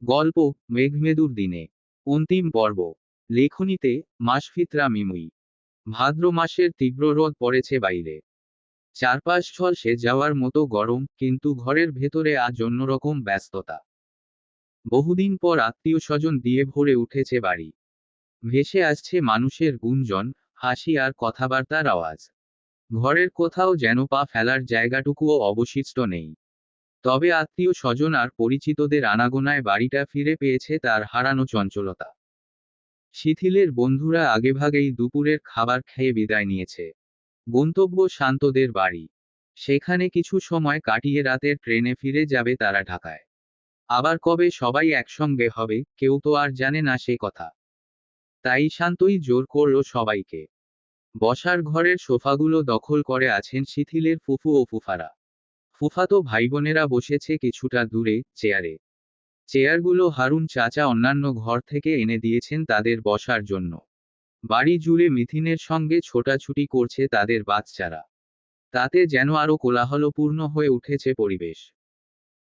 গল্প মেঘমেদুর দিনে অন্তিম পর্ব। লেখনীতে মাসফিতরা মিমুই। ভাদ্র মাসের তীব্র রোদ পড়েছে বাইরে। চারপাশ ঝলসে যাওয়ার মতো গরম, কিন্তু ঘরের ভেতরে আজ অন্যরকম ব্যস্ততা। বহুদিন পর আত্মীয় স্বজন দিয়ে ভরে উঠেছে বাড়ি। ভেসে আসছে মানুষের গুঞ্জন, হাসি আর কথাবার্তার আওয়াজ। ঘরের কোথাও যেন পা ফেলার জায়গাটুকুও অবশিষ্ট নেই। তবে আত্মীয় স্বজন আর পরিচিতদের আনাগোনায় বাড়িটা ফিরে পেয়েছে তার হারানো চঞ্চলতা। শিথিলের বন্ধুরা আগেভাগেই দুপুরের খাবার খেয়ে বিদায় নিয়েছে। গন্তব্য শান্তদের বাড়ি। সেখানে কিছু সময় কাটিয়ে রাতের ট্রেনে ফিরে যাবে তারা ঢাকায়। আবার কবে সবাই একসঙ্গে হবে কেউ তো আর জানে না সে কথা। তাই শান্তই জোর করল সবাইকে। বসার ঘরের সোফাগুলো দখল করে আছেন শিথিলের ফুফু ও ফুফারা। ফুফাতো ভাইবোনেরা বসেছে কিছুটা দূরে চেয়ারে। চেয়ারগুলো হারুন চাচা অন্যান্য ঘর থেকে এনে দিয়েছেন তাদের বসার জন্য। বাড়ি জুড়ে মিথিনের সঙ্গে ছোটাছুটি করছে তাদের বাচ্চারা। তাতে যেন আরো কোলাহলপূর্ণ হয়ে উঠেছে পরিবেশ।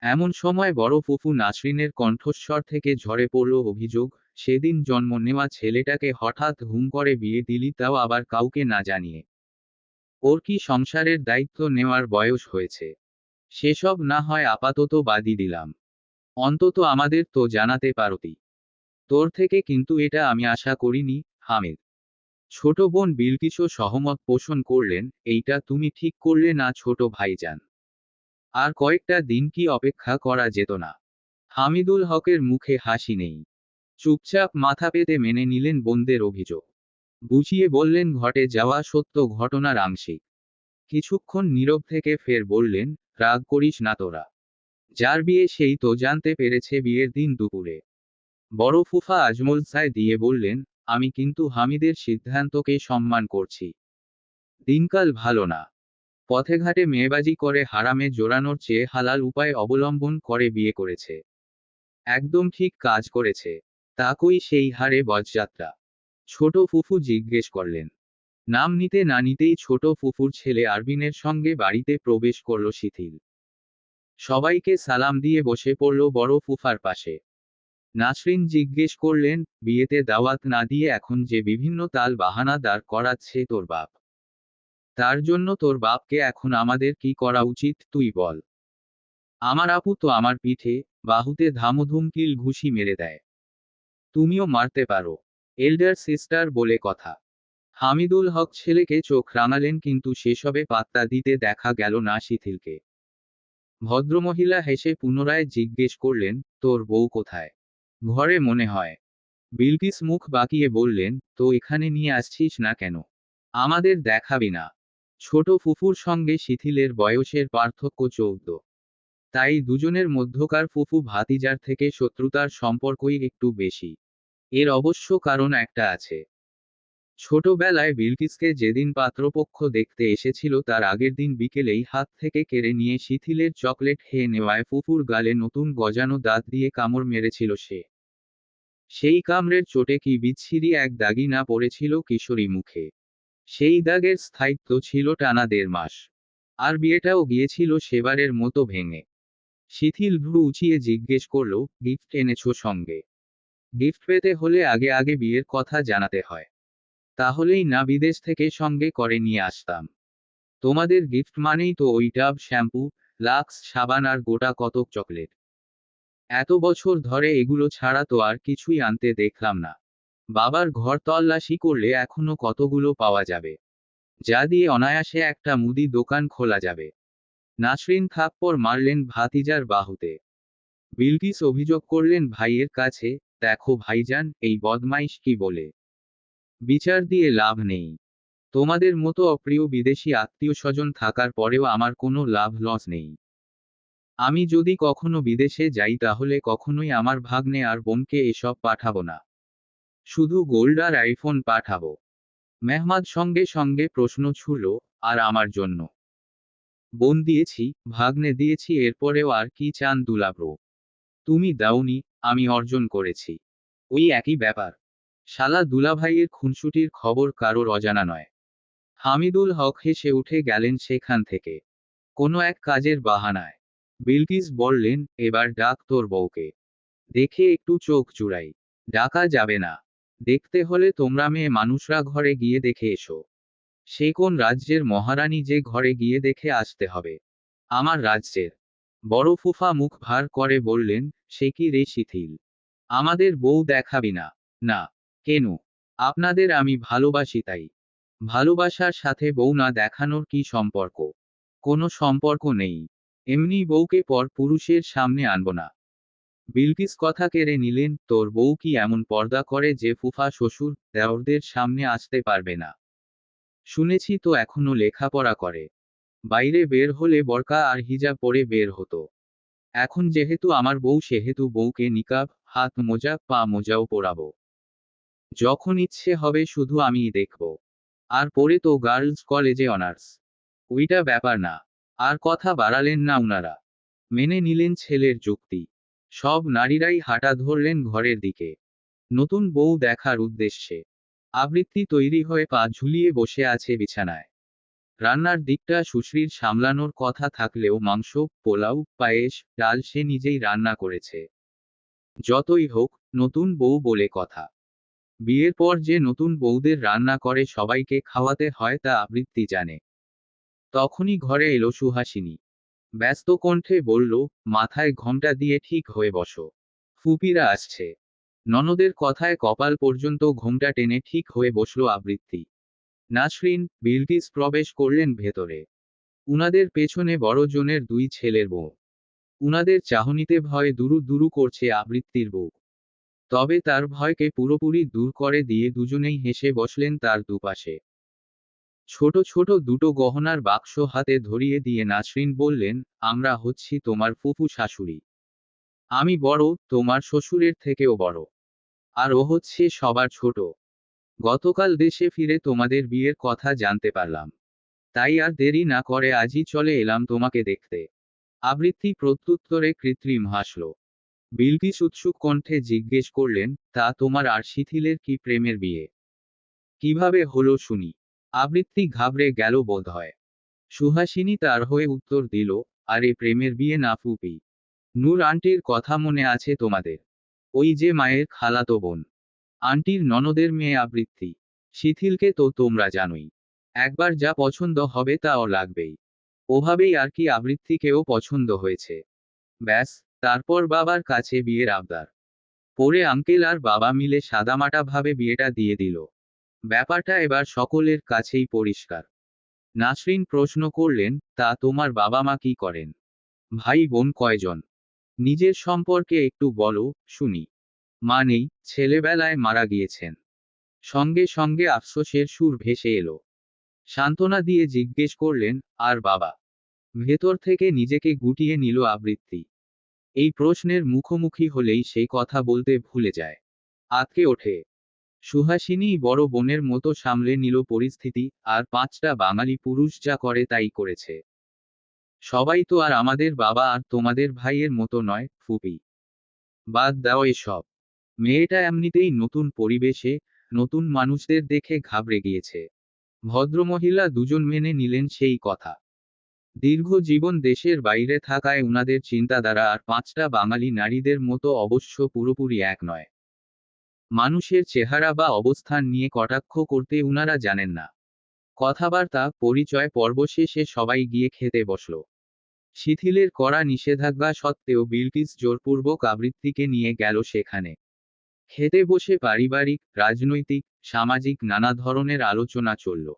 এমন সময় বড় ফুফু নাসরিনের কণ্ঠস্বর থেকে ঝরে পড়ল অভিযোগ, সেদিন জন্ম নেওয়া ছেলেটাকে হঠাৎ হুম করে বিয়ে দিলি, তাও আবার কাউকে না জানিয়ে। ওর কি সংসারের দায়িত্ব নেওয়ার বয়স হয়েছে? সেসব না হয় আপাতত বাদই দিলাম, অন্তত আমাদের তো জানাতে পারতি। তোর থেকে কিন্তু এটা আমি আশা করিনি, হামিদ। ছোট বোন বিলকিসও সহমত পোষণ করলেন, এইটা তুমি ঠিক করলে না ছোট ভাইজান। আর কয়েকটা দিন কি অপেক্ষা করা যেত না? হামিদুল হকের মুখে হাসি নেই। চুপচাপ মাথা পেতে মেনে নিলেন বোনদের অভিযোগ। বুঝিয়ে বললেন ঘটে যাওয়া সত্য ঘটনার আংশিক। কিছুক্ষণ নীরব থেকে ফের বললেন, রাগ করিস না তোরা। যার বিয়ে সেই তো জানতে পেরেছে বিয়ের দিন দুপুরে। বড় ফুফা আজমল সায় দিয়ে বললেন, আমি কিন্তু হামিদের সিদ্ধান্তকে সম্মান করছি। দিনকাল ভালো না। পথে ঘাটে মেয়েবাজি করে হারামে জোরানোর চেয়ে হালাল উপায় অবলম্বন করে বিয়ে করেছে। একদম ঠিক কাজ করেছে। তা কই সেই হারে বজযাত্রা? ছোট ফুফু জিজ্ঞেস করলেন। নাম নিতে না নিতেই ছোট ফুফুর ছেলে আরবিনের সঙ্গে বাড়িতে প্রবেশ করল শিথিল। সবাইকে সালাম দিয়ে বসে পড়ল বড় ফুফার পাশে। নাসরিন জিজ্ঞেস করলেন, বিয়েতে দাওয়াত না দিয়ে এখন যে বিভিন্ন তাল বাহানা দাঁড় করাচ্ছে তোর বাপ, তার জন্য তোর বাপকে এখন আমাদের কি করা উচিত তুই বল? আমার আপু তো আমার পিঠে, বাহুতে ধামধুম কিল ঘুষি মেরে দেয়। তুমিও মারতে পারো। এল্ডার সিস্টার বলে কথা। হামিদুল হক ছেলেকে চোখ রাঙালেন, কিন্তু সেসবে পাত্তা দিতে দেখা গেল না শিথিলকে। ভদ্রমহিলা হেসে পুনরায় জিজ্ঞেস করলেন, তোর বউ কোথায়? ঘরে মনে হয়। বিলকিস মুখ বাঁকিয়ে বললেন, তো এখানে নিয়ে আসছিস না কেন? আমাদের দেখাবি না? ছোট ফুফুর সঙ্গে শিথিলের বয়সের পার্থক্য 14। তাই দুজনের মধ্যকার ফুফু ভাতিজার থেকে শত্রুতার সম্পর্কই একটু বেশি। এর অবশ্য কারণ একটা আছে। ছোটবেলায় বিলকিসকে যেদিন পাত্রপক্ষ দেখতে এসেছিল তার আগের দিন বিকেলেই হাত থেকে কেড়ে নিয়ে শিথিলের চকলেট খেয়ে নেওয়ায় ফুফুর গালে নতুন গজানো দাঁত দিয়ে কামড় মেরেছিল সে। সেই কামড়ের চোটে কি বিচ্ছিরি এক দাগই না পড়েছিল কিশোরী মুখে। সেই দাগের স্থায়িত্ব ছিল টানা 1.5 মাস। আর বিয়েটাও গিয়েছিল সেবারের মতো ভেঙে। শিথিল ভ্রু উঁচিয়ে জিজ্ঞেস করল, গিফট এনেছো সঙ্গে? গিফট পেতে হলে আগে আগে বিয়ের কথা জানাতে হয়। তাহলেই না বিদেশ থেকে সঙ্গে করে নিয়ে আসতাম। তোমাদের গিফট মানেই তো ওই টাব শ্যাম্পু, লাক্স সাবান আর গোটা কতক চকলেট। এত বছর ধরে এগুলো ছাড়া তো আর কিছুই আনতে দেখলাম না। বাবার ঘর তল্লাশি করলে এখনো কতগুলো পাওয়া যাবে, যা দিয়ে অনায়াসে একটা মুদি দোকান খোলা যাবে। নাসরিন থাপ্পড় মারলেন ভাতিজার বাহুতে। বিলকিস অভিযোগ করলেন ভাইয়ের কাছে, দেখো ভাইজান, এই বদমাইশ কি বলে। বিচার দিয়ে লাভ নেই। তোমাদের মতো অপ্রিয় বিদেশি আত্মীয় স্বজন থাকার পরেও আমার কোনো লাভ লস নেই। আমি যদি কখনো বিদেশে যাই তাহলে কখনোই আমার ভাগ্নে আর বোনকে এসব পাঠাবো না। শুধু গোল্ড আর আইফোন পাঠাবো। মেহমাদ সঙ্গে সঙ্গে প্রশ্ন ছুড়ল, আর আমার জন্য? বোন দিয়েছি, ভাগ্নে দিয়েছি, এরপরেও আর কি চান দুলাব্রো? তুমি দাওনি, আমি অর্জন করেছি। ওই একই ব্যাপার। শালা দুলাভাইয়ের খুনসুটির খবর কারোর অজানা নয়। হামিদুল হক হেসে উঠে গেলেন সেখান থেকে। কোনো এক কাজের বাহানায়। বিলকিস বললেন, এবার ডাক তোর বউকে। দেখে একটু চোখ জুড়াই। ডাকা যাবে না। দেখতে হলে তোমরা মেয়ে মানুষরা ঘরে গিয়ে দেখে এসো। সে কোন রাজ্যের মহারানী যে ঘরে গিয়ে দেখে আসতে হবে। আমার রাজ্যের। বড় ফুফা মুখ ভার করে বললেন, সে কি রে শিথিল? আমাদের বউ দেখাবি না? না। কেন? আপনাদের আমি ভালোবাসি তাই। ভালোবাসার সাথে বউ না দেখানোর কি সম্পর্ক? কোনো সম্পর্ক নেই। এমনি বউকে পর পুরুষের সামনে আনব না। বিলকিস কথা কেড়ে নিলেন, তোর বউ কি এমন পর্দা করে যে ফুফা শ্বশুর দেওরদের সামনে আসতে পারবে না? শুনেছি তো এখনো লেখাপড়া করে। বাইরে বের হলে বরকা আর হিজাব পরে বের হতো। এখন যেহেতু আমার বউ সেহেতু বউকে নিকাব, হাত মোজা, পা মোজাও পরাবো। যখন ইচ্ছে হবে শুধু আমিই দেখব। আর পরে তো গার্লস কলেজে অনার্স। ওইটা ব্যাপার না। আর কথা বাড়ালেন না উনারা। মেনে নিলেন ছেলের যুক্তি। সব নারীরাই হাঁটা ধরলেন ঘরের দিকে, নতুন বউ দেখার উদ্দেশ্যে। আবৃত্তি তৈরি হয়ে পা ঝুলিয়ে বসে আছে বিছানায়। রান্নার দিকটা সুশ্রীর সামলানোর কথা থাকলেও মাংস, পোলাও, পায়েস, ডাল সে নিজেই রান্না করেছে। যতই হোক, নতুন বউ বলে কথা। বিয়ের পর যে নতুন বউদের রান্না করে সবাইকে খাওয়াতে হয় তা আবৃত্তি জানে। তখনই ঘরে এলো সুহাসিনী। ব্যস্ত কণ্ঠে বলল, মাথায় ঘোমটা দিয়ে ঠিক হয়ে বসো। ফুপিরা আসছে। ননদের কথায় কপাল পর্যন্ত ঘোমটা টেনে ঠিক হয়ে বসল আবৃত্তি। নাসরিন, বিলকিস প্রবেশ করলেন ভেতরে। উনাদের পেছনে বড় জনের দুই ছেলের বউ। উনাদের চাহনিতে ভয় দুরু দুরু করছে আবৃত্তির বউ। তবে তার ভয়কে পুরোপুরি দূর করে দিয়ে দুজনেই হেসে বসলেন তার দুপাশে। ছোট ছোট দুটো গহনার বাক্স হাতে ধরিয়ে দিয়ে নাসরিন বললেন, আমরা হচ্ছি তোমার ফুফু শাশুড়ি। আমি বড়, তোমার শ্বশুরের থেকেও বড়। আর ও হচ্ছে সবার ছোট। গতকাল দেশে ফিরে তোমাদের বিয়ের কথা জানতে পারলাম। তাই আর দেরি না করে আজই চলে এলাম তোমাকে দেখতে। আবৃত্তি প্রত্যুত্তরে কৃত্রিম হাসল। বিলকিস উৎসুক কণ্ঠে জিজ্ঞেস করলেন, তা তোমার আর শিথিলের কি প্রেমের বিয়ে? কিভাবে হলো শুনি। আবৃত্তি ঘাবড়ে গেল বোধহয়। সুহাসিনী তার হয়ে উত্তর দিল, আরে প্রেমের বিয়ে না ফুপি। নূর আন্টির কথা মনে আছে তোমাদের? ওই যে মায়ের খালাতো বোন। আন্টির ননদের মেয়ে আবৃত্তি। শিথিলকে তো তোমরা জানোই। একবার যা পছন্দ হবে তাও লাগবেই। ওভাবেই আর কি আবৃত্তিকেও পছন্দ হয়েছে। ব্যাস, তারপর বাবার কাছে বিয়ের আবদার। পরে আঙ্কেল আর বাবা মিলে সাদামাটা ভাবে বিয়েটা দিয়ে দিল। ব্যাপারটা এবার সকলের কাছেই পরিষ্কার। নাসরিন প্রশ্ন করলেন, তা তোমার বাবা মা কি করেন? ভাই বোন কয়জন? নিজের সম্পর্কে একটু বলো, শুনি। মা নেই, ছেলেবেলায় মারা গিয়েছেন। সঙ্গে সঙ্গে আফসোসের সুর ভেসে এলো। সান্ত্বনা দিয়ে জিজ্ঞেস করলেন, আর বাবা? ভেতর থেকে নিজেকে গুটিয়ে নিল আবৃত্তি। এই প্রশ্নের মুখোমুখি হলেই সেই কথা বলতে ভুলে যায়। আঁতকে ওঠে। সুহাসিনী বড় বোনের মতো সামলে নিল পরিস্থিতি, আর পাঁচটা বাঙালি পুরুষ যা করে তাই করেছে। সবাই তো আর আমাদের বাবা আর তোমাদের ভাইয়ের মতো নয়, ফুপি। বাদ দাও এসব। মেয়েটা এমনিতেই নতুন পরিবেশে, নতুন মানুষদের দেখে ঘাবড়ে গিয়েছে। ভদ্রমহিলা দুজন মেনে নিলেন সেই কথা। দীর্ঘ জীবন দেশের বাইরে থাকায় উনাদের চিন্তাধারা আর পাঁচটা বাঙালি নারীদের মতো অবশ্য পুরোপুরি এক নয়। মানুষের চেহারা বা অবস্থান নিয়ে কটাক্ষ করতে উনারা জানেন না। কথাবার্তা, পরিচয় পর্ব শেষে সবাই গিয়ে খেতে বসল। শিথিলের কড়া নিষেধাজ্ঞা সত্ত্বেও বিলকিস জোরপূর্বক আবৃত্তিকে নিয়ে গেল সেখানে। খেতে বসে পারিবারিক, রাজনৈতিক, সামাজিক নানা ধরনের আলোচনা চলল।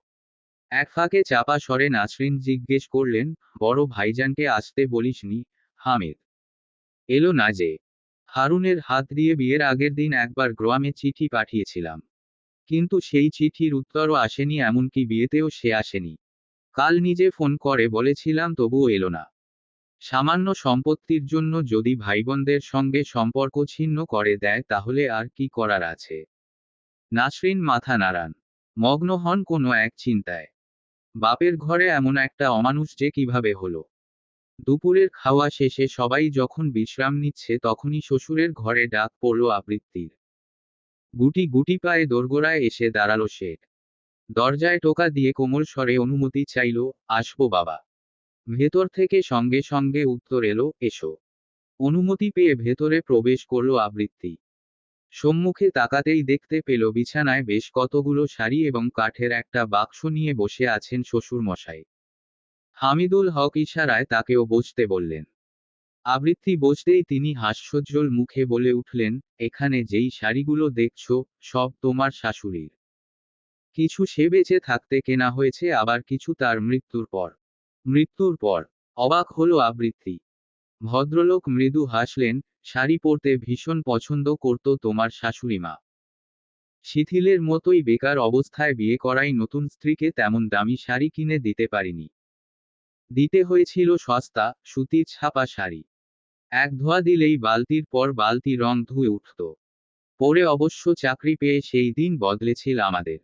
এক ফাঁকে চাপা স্বরে নাসরিন জিজ্ঞেস করলেন, বড় ভাইজানকে আসতে বলিসনি? হামিদ এলো না যে? হারুনের হাত দিয়ে বিয়ের আগের দিন একবার গ্রামে চিঠি পাঠিয়েছিলাম। কিন্তু সেই চিঠির উত্তরও আসেনি, এমনকি বিয়েতেও সে আসেনি। কাল নিজে ফোন করে বলেছিলাম তবুও এলো না। সামান্য সম্পত্তির জন্য যদি ভাইবোনদের সঙ্গে সম্পর্ক ছিন্ন করে দেয় তাহলে আর কি করার আছে? নাসরিন মাথা নাড়ান। মগ্ন হন কোনো এক চিন্তায়। বাপের ঘরে এমন একটা অমানুষ যে কিভাবে হলো? দুপুরের খাওয়া শেষে সবাই যখন বিশ্রাম নিচ্ছে তখনই শ্বশুরের ঘরে ডাক পড়ল আবৃত্তির। গুটি গুটি পায়ে দোরগোড়ায় এসে দাঁড়ালো সে। দরজায় টোকা দিয়ে কোমল স্বরে অনুমতি চাইল, আসবো বাবা। ভেতর থেকে সঙ্গে সঙ্গে উত্তর এলো, এসো। অনুমতি পেয়ে ভেতরে প্রবেশ করল আবৃত্তি। সম্মুখে তাকাতেই দেখতে পেল বিছানায় বেশ কতগুলো শাড়ি এবং কাঠের একটা বাক্স নিয়ে বসে আছেন শ্বশুরমশাই। হামিদুল হক ইশারায় তাকেও বসতে বললেন। আবৃত্তি বসতেই তিনি হাস্যোজ্জ্বল মুখে বলে উঠলেন, এখানে যেই শাড়িগুলো দেখছ, সব তোমার শাশুড়ির। কিছু সে বেঁচে থাকতে কেনা হয়েছে, আবার কিছু তার মৃত্যুর পর। মৃত্যুর পর? অবাক হলো আবৃত্তি। ভদ্রলোক মৃদু হাসলেন। শাড়ি পরতে ভীষণ পছন্দ করত তোমার শাশুড়িমা। শিথিলের মতোই বেকার অবস্থায় বিয়ে করাই নতুন স্ত্রীকে তেমন দামি শাড়ি কিনে দিতে পারিনি। দিতে হয়েছিল সস্তা সুতির ছাপা শাড়ি। এক ধোয়া দিলেই বালতির পর বালতি রং ধুয়ে উঠত। পরে অবশ্য চাকরি পেয়ে সেই দিন বদলেছিল আমাদের।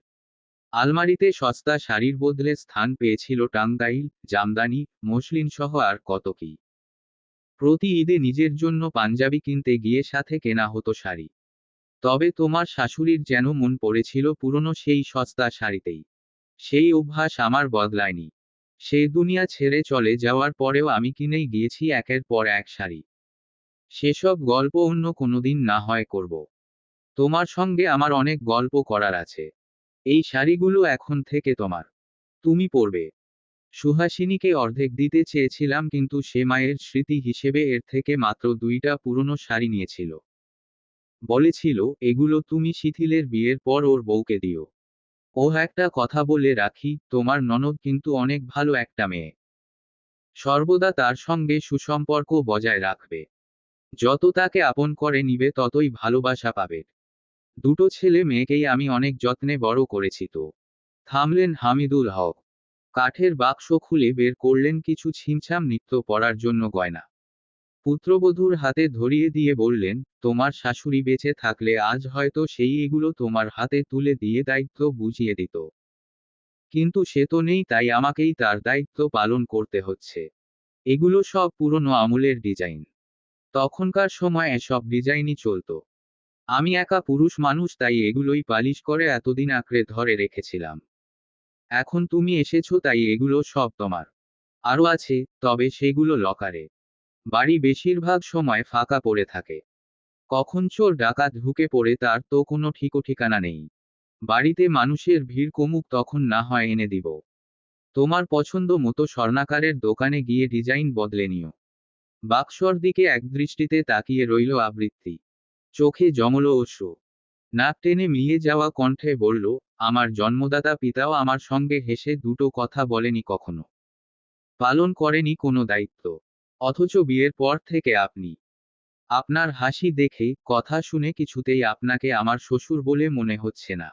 আলমারিতে সস্তা শাড়ির বদলে স্থান পেয়েছিল টাঙ্গাইল, জামদানি, মসলিন সহ আর কত কি। প্রতি ঈদে নিজের জন্য পাঞ্জাবি কিনতে গিয়ে সাথে কেনা হতো শাড়ি। তবে তোমার শাশুড়ির যেন মন পড়েছিল পুরনো সেই সস্তা শাড়িতেই। সেই অভ্যাস আমার বদলায়নি। সে দুনিয়া ছেড়ে চলে যাওয়ার পরেও আমি কিনেই গিয়েছি একের পর এক শাড়ি। সেসব গল্প অন্য কোনোদিন না হয় করব। তোমার সঙ্গে আমার অনেক গল্প করার আছে। এই শাড়িগুলো এখন থেকে তোমার। তুমি পরবে। সুহাসিনীকে অর্ধেক দিতে চেয়েছিলাম, কিন্তু সে মায়ের স্মৃতি হিসেবে এর থেকে মাত্র 2টা পুরনো শাড়ি নিয়েছিল। বলেছিল, এগুলো তুমি শিথিলের বিয়ের পর ওর বউকে দিও। ও একটা কথা বলে রাখি, তোমার ননদ কিন্তু অনেক ভালো একটা মেয়ে। সর্বদা তার সঙ্গে সুসম্পর্ক বজায় রাখবে। যত তাকে আপন করে নিবে ততই ভালোবাসা পাবে। দুটো ছেলে মেয়েকেই আমি অনেক যত্নে বড় করেছি তো। থামলেন হামিদুল হক। কাঠের বাক্স খুলে বের করলেন কিছু ছিমছাম নিত্য পরার জন্য গয়না। পুত্রবধূর হাতে ধরিয়ে দিয়ে বললেন, তোমার শাশুড়ি বেঁচে থাকলে আজ হয়তো সেই এগুলো তোমার হাতে তুলে দিয়ে দায়িত্ব বুঝিয়ে দিত। কিন্তু সে তো নেই, তাই আমাকেই তার দায়িত্ব পালন করতে হচ্ছে। এগুলো সব পুরনো আমলের ডিজাইন। তখনকার সময় এসব ডিজাইনই চলতো। আমি একা পুরুষ মানুষ, তাই এগুলোই পালিশ করে এতদিন আঁকড়ে ধরে রেখেছিলাম। এখন তুমি এসেছো তাই এগুলো সব তোমার। আরও আছে, তবে সেগুলো লকারে। বাড়ি বেশিরভাগ সময় ফাঁকা পড়ে থাকে। কখন চোর ডাকাত ঢুকে পড়ে তার তো কোনো ঠিকঠিকানা নেই। বাড়িতে মানুষের ভিড় কমুক, তখন না হয় এনে দিব। তোমার পছন্দ মতো স্বর্ণাকারের দোকানে গিয়ে ডিজাইন বদলে নিও। বাক্সর দিকে একদৃষ্টিতে তাকিয়ে রইল আবৃত্তি। চোখে জমল অশ্রু। নাক টেনে মিলিয়ে যাওয়া কণ্ঠে বলল, আমার জন্মদাতা পিতাও আমার সঙ্গে হেসে দুটো কথা বলেনি কখনো। পালন করেনি কোনো দায়িত্ব। অথচ বিয়ের পর থেকে আপনি। আপনার হাসি দেখে, কথা শুনে কিছুতেই আপনাকে আমার শ্বশুর বলে মনে হচ্ছে না।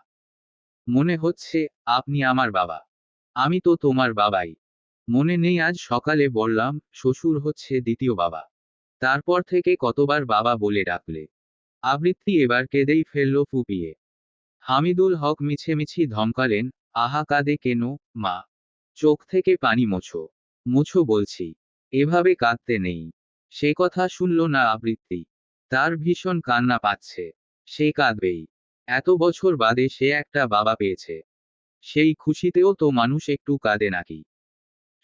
মনে হচ্ছে, আপনি আমার বাবা। আমি তো তোমার বাবাই। মনে নেই আজ সকালে বললাম, শ্বশুর হচ্ছে দ্বিতীয় বাবা। তারপর থেকে কতবার বাবা বলে ডাকলে। আবৃত্তি এবার কেঁদেই ফেলল ফুপিয়ে। হামিদুল হক মিছেমিছি ধমকালেন, আহা কাঁদে কেন, মা? চোখ থেকে পানি মোছো। মোছো বলছি। এভাবে কাঁদতে নেই। সে কথা শুনল না আবৃত্তি। তার ভীষণ কান্না পাচ্ছে। সে কাঁদবেই। এত বছর বাদে সে একটা বাবা পেয়েছে। সেই খুশিতেও তো মানুষ একটু কাঁদে নাকি?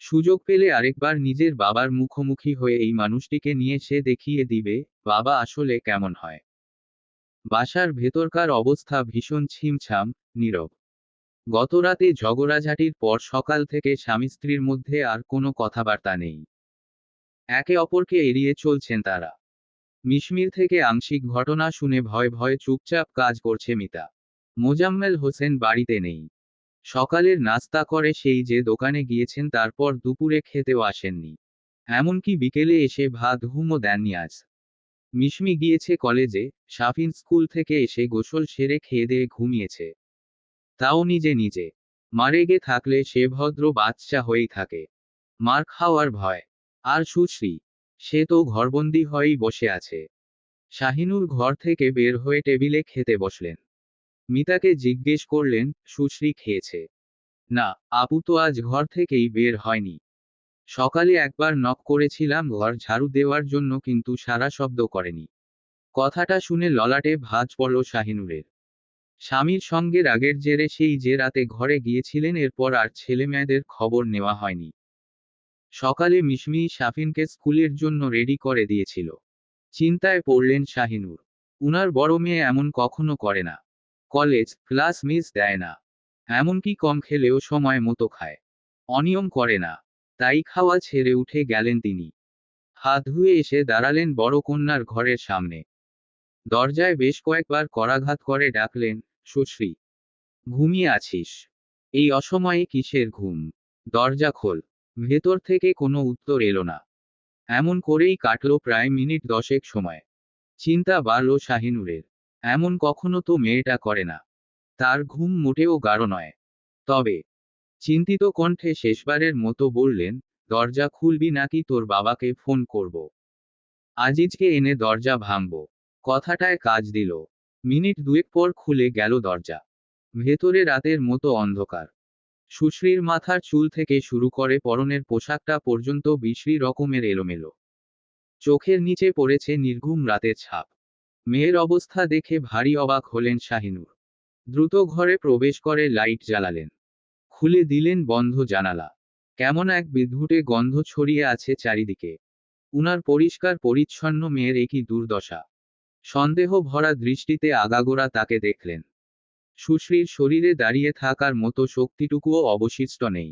সুযোগ পেলে আরেকবার নিজের বাবার মুখোমুখি হয়ে এই মানুষটিকে নিয়ে সে দেখিয়ে দিবে, বাবা আসলে কেমন হয়। বাসার ভেতরকার অবস্থা ভীষণ ছিমছাম, নীরব। গতরাতে ঝগড়াঝাটির পর সকাল থেকে স্বামী স্ত্রীর মধ্যে আর কোনো কথাবার্তা নেই। একে অপরকে এড়িয়ে চলছেন তারা। মিশমির থেকে আংশিক ঘটনা শুনে ভয়ে ভয়ে চুপচাপ কাজ করছে মিতা। মোজাম্মেল হোসেন বাড়িতে নেই। সকালের নাস্তা করে সেই যে দোকানে গিয়েছেন, তারপর দুপুরে খেতেও আসেননি। এমনকি বিকেলে এসে ভাত ঘুমও দেননি আজ। মিশমি গিয়েছে কলেজে, শাফিন স্কুল থেকে এসে গোসল সেরে খেয়েদেয়ে ঘুমিয়েছে। তাও নিজে নিজে। মা রেগে থাকলে সে ভদ্র বাচ্চা হয়েই থাকে। মার খাওয়ার ভয়। আর সুশ্রী? সে তো ঘরবন্দি হয়েই বসে আছে। শাহিনুর ঘর থেকে বের হয়ে টেবিলে খেতে বসলেন। মিতাকে জিজ্ঞেস করলেন, সুশ্রী খেয়েছে? না, আপু তো আজ ঘর থেকেই বের হয়নি। সকালে একবার নক করেছিলাম ঘর ঝাড়ু দেওয়ার জন্য, কিন্তু সারা শব্দ করেনি। কথাটা শুনে ললাটে ভাঁজ পড়ল শাহিনুরের। স্বামীর সঙ্গে রাগের জেরে সেই যে রাতে ঘরে গিয়েছিলেন, এরপর আর ছেলেমেয়েদের খবর নেওয়া হয়নি। সকালে মিশমি শাফিনকে স্কুলের জন্য রেডি করে দিয়েছিল। চিন্তায় পড়লেন শাহিনুর। উনার বড় মেয়ে এমন কখনো করে না। কলেজ ক্লাস মিস দেয় না, এমনকি কম খেলেও সময় মতো খায়। অনিয়ম করে না। তাই খাওয়া ছেড়ে উঠে গেলেন তিনি। হাত ধুয়ে এসে দাঁড়ালেন বড় কন্যার ঘরের সামনে। দরজায় বেশ কয়েকবার করাঘাত করে ডাকলেন, সুশ্রী, ঘুমিয়ে আছিস? এই অসময়ে কিসের ঘুম? দরজা খোল। ভেতর থেকে কোনো উত্তর এলো না। এমন করেই কাটল প্রায় মিনিট 10 সময়। চিন্তা বাড়ল শাহিনুরের। এমন কখনো তো মেয়েটা করে না। তার ঘুম মোটেও গাঢ় নয়। তবে চিন্তিত কণ্ঠে শেষবারের মতো বললেন, দরজা খুলবি নাকি তোর বাবাকে ফোন করব? আজিজকে এনে দরজা ভাঙব। কথাটায় কাজ দিল। মিনিট দুয়েক পর খুলে গেল দরজা। ভেতরে রাতের মতো অন্ধকার। সুশ্রীর মাথার চুল থেকে শুরু করে পরনের পোশাকটা পর্যন্ত বিশ্রী রকমের এলোমেলো। চোখের নিচে পড়েছে নির্ঘুম রাতের ছাপ। মেয়ের অবস্থা দেখে ভারী অবাক হলেন শাহিনুর। দ্রুত ঘরে প্রবেশ করে লাইট জ্বালালেন। খুলে দিলেন বন্ধ জানালা। কেমন এক বিদ্ঘুটে গন্ধ ছড়িয়ে আছে চারিদিকে। উনার পরিষ্কার পরিচ্ছন্ন মেয়ের একই দুর্দশা। সন্দেহ ভরা দৃষ্টিতে আগাগোড়া তাকে দেখলেন। সুশ্রীর শরীরে দাঁড়িয়ে থাকার মতো শক্তিটুকুও অবশিষ্ট নেই।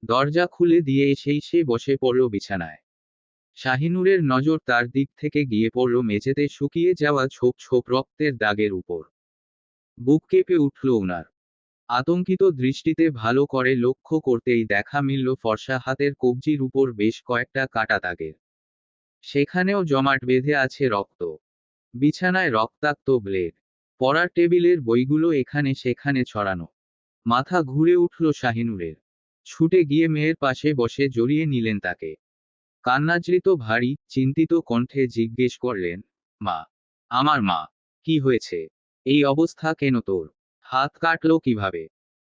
দরজা খুলে দিয়ে এসেই সে বসে পড়ল বিছানায়। শাহিনুরের নজর তার দিক থেকে গিয়ে পড়ল মেঝেতে শুকিয়ে যাওয়া ছোপ ছোপ রক্তের দাগের উপর। বুক কেঁপে উঠল উনার। আতঙ্কিত দৃষ্টিতে ভালো করে লক্ষ্য করতেই দেখা মিলল ফর্সা হাতের কবজির উপর বেশ কয়েকটা কাটা দাগের। সেখানেও জমাট বেঁধে আছে রক্ত। বিছানায় রক্তাক্ত ব্লেড। পড়ার টেবিলের বইগুলো এখানে সেখানে ছড়ানো। মাথা ঘুরে উঠল শাহিনুরের। ছুটে গিয়ে মেয়ের পাশে বসে জড়িয়ে নিলেন তাকে। কান্নাজৃত ভারী চিন্তিত কণ্ঠে জিজ্ঞেস করলেন, মা, আমার মা, কি হয়েছে? এই অবস্থা কেন তোর? হাত কাটলো কিভাবে?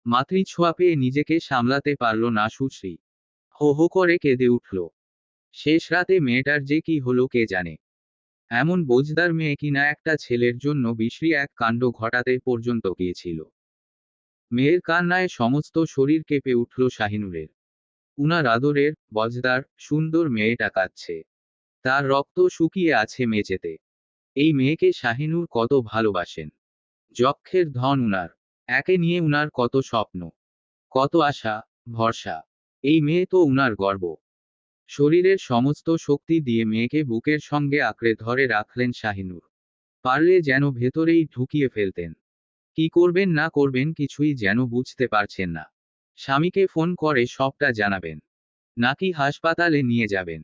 মাতৃছোঁয়া পেয়ে নিজেকে সামলাতে পারল না সুশ্রী। হো হো করে কেঁদে উঠল। শেষ রাতে মেয়েটার যে কি হলো কে জানে। এমন বোঝদার মেয়ে কিনা একটা ছেলের জন্য বিশ্রী এক কাণ্ড ঘটাতে পর্যন্ত গিয়েছিল। মেয়ের কান্নায় সমস্ত শরীর কেঁপে উঠল শাহিনুরের। উনার আদরের বজদার সুন্দর মেয়েটা কাঁদছে। তার রক্ত শুকিয়ে আছে মেঝেতে। এই মেয়েকে শাহিনুর কত ভালোবাসেন। যক্ষের ধন উনার। একে নিয়ে উনার কত স্বপ্ন, কত আশা, ভরসা। এই মেয়ে তো উনার গর্ব। শরীরের সমস্ত শক্তি দিয়ে মেয়েকে বুকের সঙ্গে আঁকড়ে ধরে রাখলেন শাহিনুর। পারলে যেন ভেতরেই ঢুকিয়ে ফেলতেন। কি করবেন না করবেন কিছুই যেন বুঝতে পারছেন না। স্বামীকে ফোন করে সবটা জানাবেন, নাকি হাসপাতালে নিয়ে যাবেন।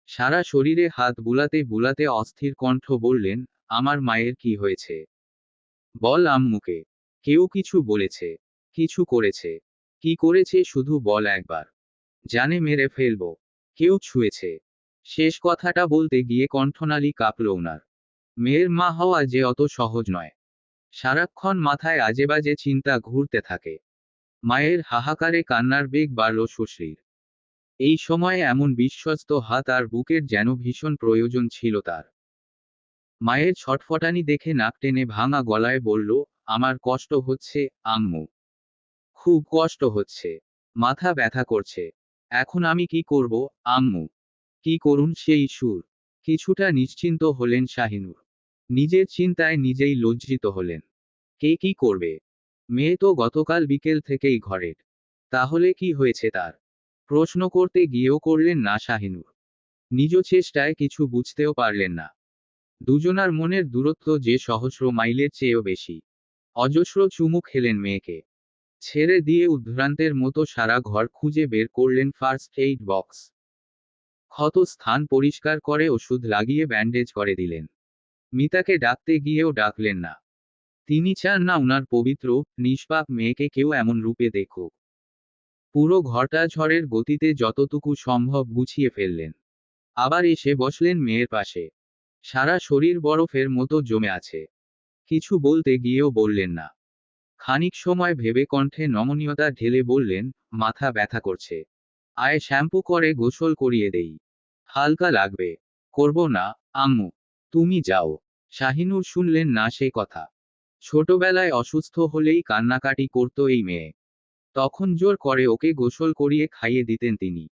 সারা শরীরে হাত বুলাতে বুলাতে অস্থির কণ্ঠ বললেন, আমার মায়ের কি হয়েছে? বল আম্মুকে। কেউ কিছু বলেছে? কিছু করেছে? কি করেছে শুধু বল একবার। জানে মেরে ফেলবো। কেউ ছুঁয়েছে? শেষ কথাটা বলতে গিয়ে কণ্ঠনালী কাঁপল উনার। মেয়ের মা হওয়া যে অত সহজ নয়। সারাক্ষণ মাথায় আজেবাজে চিন্তা ঘুরতে থাকে। মায়ের হাহাকারে কান্নার বেগ বাড়ল সুশ্রীর। এই সময়ে এমন বিশ্বস্ত হাত আর বুকের যেন ভীষণ প্রয়োজন ছিল তার। মায়ের ছটফটানি দেখে নাক টেনে ভাঙা গলায় বলল, আমার কষ্ট হচ্ছে, আম্মু। খুব কষ্ট হচ্ছে। মাথা ব্যথা করছে। এখন আমি কি করব, আম্মু? কি করুন সেই সুর। কিছুটা নিশ্চিন্ত হলেন শাহিনুর। নিজের চিন্তায় নিজেই লজ্জিত হলেন। কে কি করবে? মেয়ে তো গতকাল বিকেল থেকেই ঘরের। তাহলে কি হয়েছে তার? প্রশ্ন করতে গিয়েও করলেন না শাহিনুর। নিজ চেষ্টায় কিছু বুঝতেও পারলেন না। দুজনার মনের দূরত্ব যে সহস্র মাইলের চেয়েও বেশি। অজস্র চুমু খেলেন মেয়েকে। ছেড়ে দিয়ে উদ্ভ্রান্তের মতো সারা ঘর খুঁজে বের করলেন ফার্স্ট এইড বক্স। ক্ষত স্থান পরিষ্কার করে ওষুধ লাগিয়ে ব্যান্ডেজ করে দিলেন। মিতাকে ডাকতে গিয়েও ডাকলেন না। তিনি চান না উনার পবিত্র, নিষ্পাপ মেয়েকে কেউ এমন রূপে দেখুক। পুরো ঘরটা ঝড়ের গতিতে যতটুকু সম্ভব গুছিয়ে ফেললেন। আবার এসে বসলেন মেয়ের পাশে। সারা শরীর বরফের মতো জমে আছে। কিছু বলতে গিয়েও বললেন না। খানিক সময় ভেবে কণ্ঠে নমনীয়তা ঢেলে বললেন, মাথা ব্যথা করছে। আয় শ্যাম্পু করে গোসল করিয়ে দেই। হালকা লাগবে। করব না, আম্মু। তুমি যাও। শাহিনুর শুনলেন না সে কথা। ছোটবেলায় অসুস্থ হলেই কান্নাকাটি করত এই মেয়ে। তখন জোর করে ওকে গোসল করিয়ে খাইয়ে দিতেন তিনি।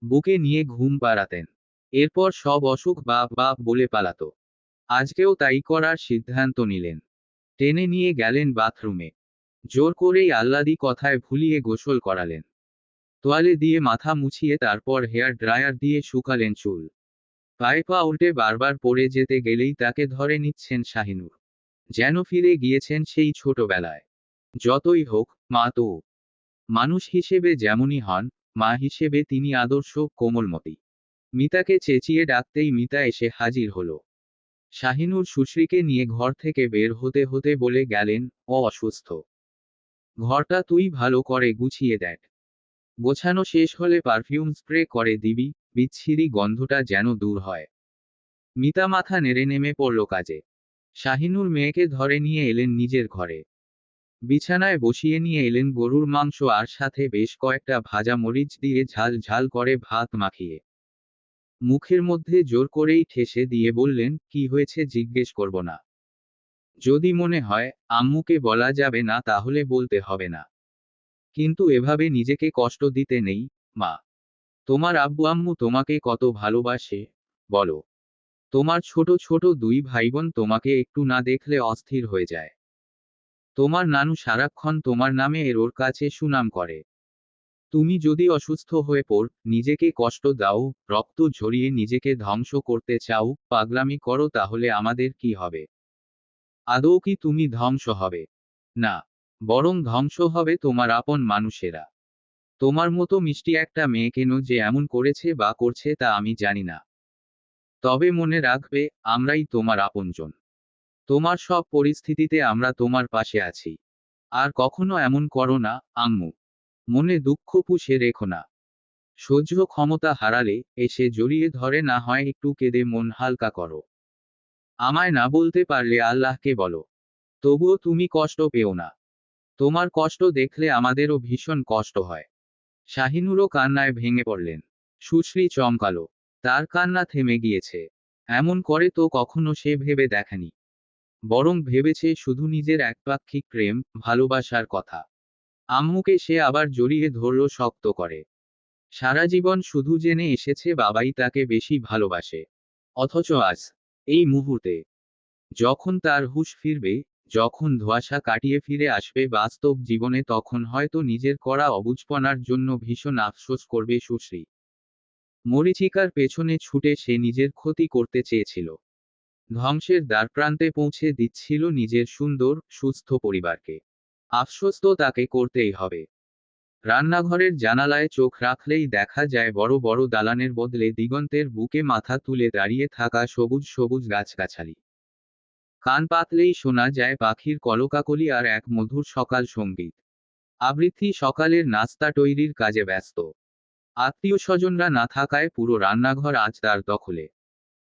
বুকে নিয়ে ঘুম পাড়াতেন। এরপর সব অসুখ বা বলে পালাতো। আজকেও তাই করার সিদ্ধান্ত নিলেন। টেনে নিয়ে গেলেন বাথরুমে। জোর করেই আহ্লাদি কথায় ভুলিয়ে গোসল করালেন। তোয়ালে দিয়ে মাথা মুছিয়ে তারপর হেয়ার ড্রায়ার দিয়ে শুকালেন চুল। পায়ে পা উল্টে বারবার পড়ে যেতে গেলেই তাকে ধরে নিচ্ছেন শাহিনুর। যেন ফিরে গিয়েছেন সেই ছোটবেলায়। যতই হোক, মা তো মানুষ হিসেবে যেমনই হন, মা হিসেবে তিনি আদর্শ, কোমলমতি। মিতাকে চেঁচিয়ে ডাকতেই মিতা এসে হাজির হলো। শাহিনুর সুশ্রীকে নিয়ে ঘর থেকে বের হতে হতে বলে গেলেন, ও অসুস্থ। ঘরটা তুই ভালো করে গুছিয়ে দেখ। গোছানো শেষ হলে পারফিউম স্প্রে করে দিবি, বিচ্ছিরি গন্ধটা যেন দূর হয়। মিতা মাথা নেড়ে নেমে পড়ল কাজে। শাহিনুর মেয়েকে ধরে নিয়ে এলেন নিজের ঘরে। বিছানায় বসিয়ে নিয়ে এলেন গরুর মাংস আর সাথে বেশ কয়েকটা ভাজা মরিচ দিয়ে ঝাল ঝাল করে ভাত মাখিয়ে। মুখের মধ্যে জোর করেই ঠেসে দিয়ে বললেন, কি হয়েছে জিজ্ঞেস করব না। যদি মনে হয় আম্মুকে বলা যাবে না তাহলে বলতে হবে না। কিন্তু এভাবে নিজেকে কষ্ট দিতে নেই, মা। তোমার আব্বু আম্মু তোমাকে কত ভালোবাসে বলো। তোমার ছোট ছোট দুই ভাইবোন তোমাকে একটু না দেখলে অস্থির হয়ে যায়। তোমার নানু সারাক্ষণ তোমার নামে ওর কাছে সুনাম করে। তুমি যদি অসুস্থ হয়ে পড়, নিজেকে কষ্ট দাও, রক্ত ঝরিয়ে নিজেকে ধ্বংস করতে চাও, পাগলামি করো, তাহলে আমাদের কি হবে? আদৌ কি তুমি ধ্বংস হবে? না। বরং ধ্বংস হবে তোমার আপন মানুষেরা। তোমার মতো মিষ্টি একটা মেয়ে কেন যে এমন করেছে বা করছে তা আমি জানি না। তবে মনে রাখবে, আমরাই তোমার আপনজন। তোমার সব পরিস্থিতিতে আমরা তোমার পাশে আছি। আর কখনো এমন করো না, আম্মু। মনে দুঃখ পুষে রেখো না। সহ্য ক্ষমতা হারালে এসে জড়িয়ে ধরে, না হয় একটু কেঁদে মন হালকা করো। আমায় না বলতে পারলে আল্লাহকে বলো। তবুও তুমি কষ্ট পেও না। তোমার কষ্ট দেখলে আমাদেরও ভীষণ কষ্ট হয়। শাহিনুরও কান্নায় ভেঙে পড়লেন। সুশ্রী চমকালো। তার কান্না থেমে গিয়েছে। এমন করে তো কখনো সে ভেবে দেখেনি। বরং ভেবেছে শুধু নিজের একপাক্ষিক প্রেম, ভালোবাসার কথা। আম্মুকে সে আবার জড়িয়ে ধরল শক্ত করে। সারা জীবন শুধু জেনে এসেছে বাবাই তাকে বেশি ভালোবাসে। অথচ আজ, এই মুহূর্তে, যখন তার হুঁশ ফিরবে, যখন ধোঁয়াশা কাটিয়ে ফিরে আসবে বাস্তব জীবনে, তখন হয়তো নিজের করা অবুঝপনার জন্য ভীষণ আফসোস করবে সুশ্রী। মরীচিকার পেছনে ছুটে সে নিজের ক্ষতি করতে চেয়েছিল। ধ্বংসের দ্বারপ্রান্তে পৌঁছে দিচ্ছিল নিজের সুন্দর, সুস্থ পরিবারকে। আফসোস তো তাকে করতেই হবে। রান্নাঘরের জানালায় চোখ রাখলেই দেখা যায় বড় বড় দালানের বদলে দিগন্তের বুকে মাথা তুলে দাঁড়িয়ে থাকা সবুজ সবুজ গাছগাছালি। কান পাতলেই শোনা যায় পাখির কলকাকলি আর এক মধুর সকাল সঙ্গীত। আবৃত্তি সকালের নাস্তা তৈরির কাজে ব্যস্ত। আত্মীয় স্বজনরা না থাকায় পুরো রান্নাঘর আজ তার দখলে।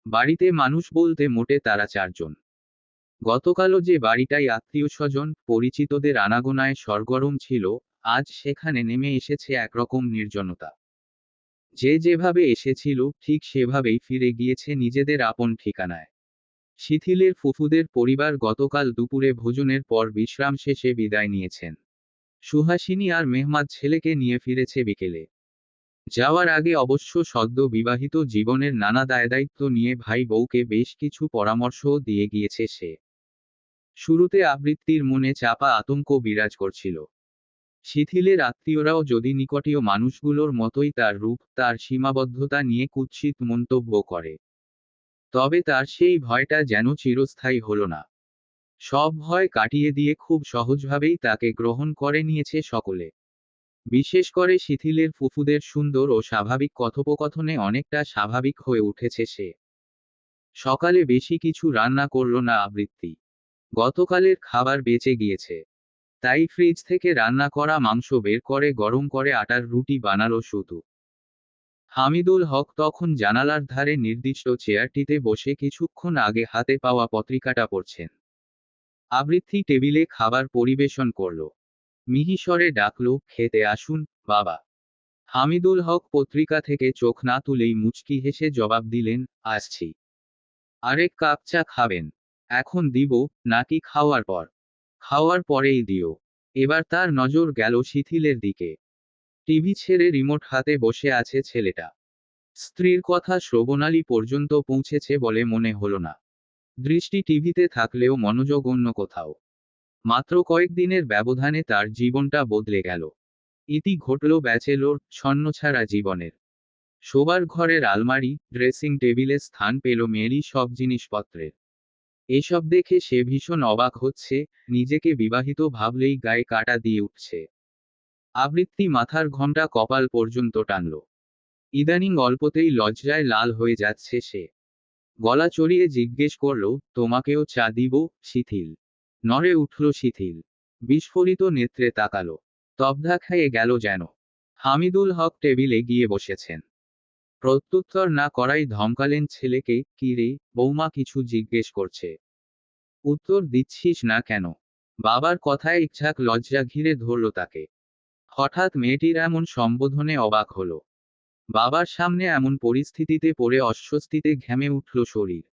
বাড়িতে মানুষ বলতে মোটে তারা 4 জন। গতকালও যে বাড়িটাই আত্মীয় স্বজন, পরিচিতদের আনাগোনায় সরগরম ছিল, আজ সেখানে নেমে এসেছে একরকম নির্জনতা। যে যেভাবে এসেছিল ঠিক সেভাবেই ফিরে গিয়েছে নিজেদের আপন ঠিকানায়। শিথিলের ফুফুদের পরিবার গতকাল দুপুরে ভোজনের পর বিশ্রাম শেষে বিদায় নিয়েছেন। সুহাসিনী আর মেহমাদ ছেলেকে নিয়ে ফিরেছে বিকেলে। যাওয়ার আগে অবশ্য সদ্য বিবাহিত জীবনের নানা দায়দায়িত্ব নিয়ে ভাই বউকে বেশ কিছু পরামর্শও দিয়ে গিয়েছে সে। শুরুতে আবৃত্তির মনে চাপা আতঙ্ক বিরাজ করছিল। শিথিলের আত্মীয়রাও যদি নিকটীয় মানুষগুলোর মতোই তার রূপ, তার সীমাবদ্ধতা নিয়ে কুৎসিত মন্তব্য করে। তবে তার সেই ভয়টা যেন চিরস্থায়ী হলো না। সব ভয় কাটিয়ে দিয়ে খুব সহজভাবেই তাকে গ্রহণ করে নিয়েছে সকলে। বিশেষ করে শিথিলের ফুফুদের সুন্দর ও স্বাভাবিক কথোপকথনে অনেকটা স্বাভাবিক হয়ে উঠেছে সে। সকালে বেশি কিছু রান্না করল না আবৃত্তি। গতকালের খাবার বেঁচে গিয়েছে। তাই ফ্রিজ থেকে রান্না করা মাংস বের করে গরম করে আটার রুটি বানালো শুধু। হামিদুল হক তখন জানালার ধারে নির্দিষ্ট চেয়ারটিতে বসে কিছুক্ষণ আগে হাতে পাওয়া পত্রিকাটা পড়ছেন। আবৃত্তি টেবিলে খাবার পরিবেশন করল। মিহিস্বরে ডাকলো, খেতে আসুন, বাবা। হামিদুল হক পত্রিকা থেকে চোখ না তুলেই মুচকি হেসে জবাব দিলেন, আসছি। আরেক কাপ চা খাবেন? এখন দিব, নাকি খাওয়ার পর? খাওয়ার পরেই দিও। এবার তার নজর গেল শিথিলের দিকে। টিভি ছেড়ে রিমোট হাতে বসে আছে ছেলেটা। স্ত্রীর কথা শ্রবণালী পর্যন্ত পৌঁছেছে বলে মনে হলো না। দৃষ্টি টিভিতে থাকলেও মনোযোগ অন্য কোথাও। মাত্র কয়েকদিনের ব্যবধানে তার জীবনটা বদলে গেল। ইতি ঘটল ব্যাচেলর ছন্নছাড়া জীবনের। শোবার ঘরের আলমারি, ড্রেসিং টেবিলে স্থান পেল মেয়েলি সব জিনিসপত্রের। এসব দেখে সে ভীষণ অবাক হচ্ছে, নিজেকে বিবাহিত ভাবলেই গায়ে কাঁটা দিয়ে উঠছে। আবৃত্তি মাথার ঘোমটা কপাল পর্যন্ত টানল। ইদানিং অল্পতেই লজ্জায় লাল হয়ে যাচ্ছে সে। গলা চড়িয়ে জিজ্ঞেস করল, তোমাকেও চা দিব? শিথিল নড়ে উঠল শিথিল। বিস্ফোরিত নেত্রে তাকালো। তবধা খেয়ে গেল যেন। হামিদুল হক টেবিলে গিয়ে বসেছেন। প্রত্যুত্তর না করাই ধমকালেন ছেলেকে, কি রে বৌমা কিছু জিজ্ঞেস করছে, উত্তর দিচ্ছিস না কেন? বাবার কথায় ইচ্ছাক লজ্জা ঘিরে ধরল তাকে। হঠাৎ মেয়েটির এমন সম্বোধনে অবাক হল। বাবার সামনে এমন পরিস্থিতিতে পড়ে অস্বস্তিতে ঘেমে উঠল শরীর।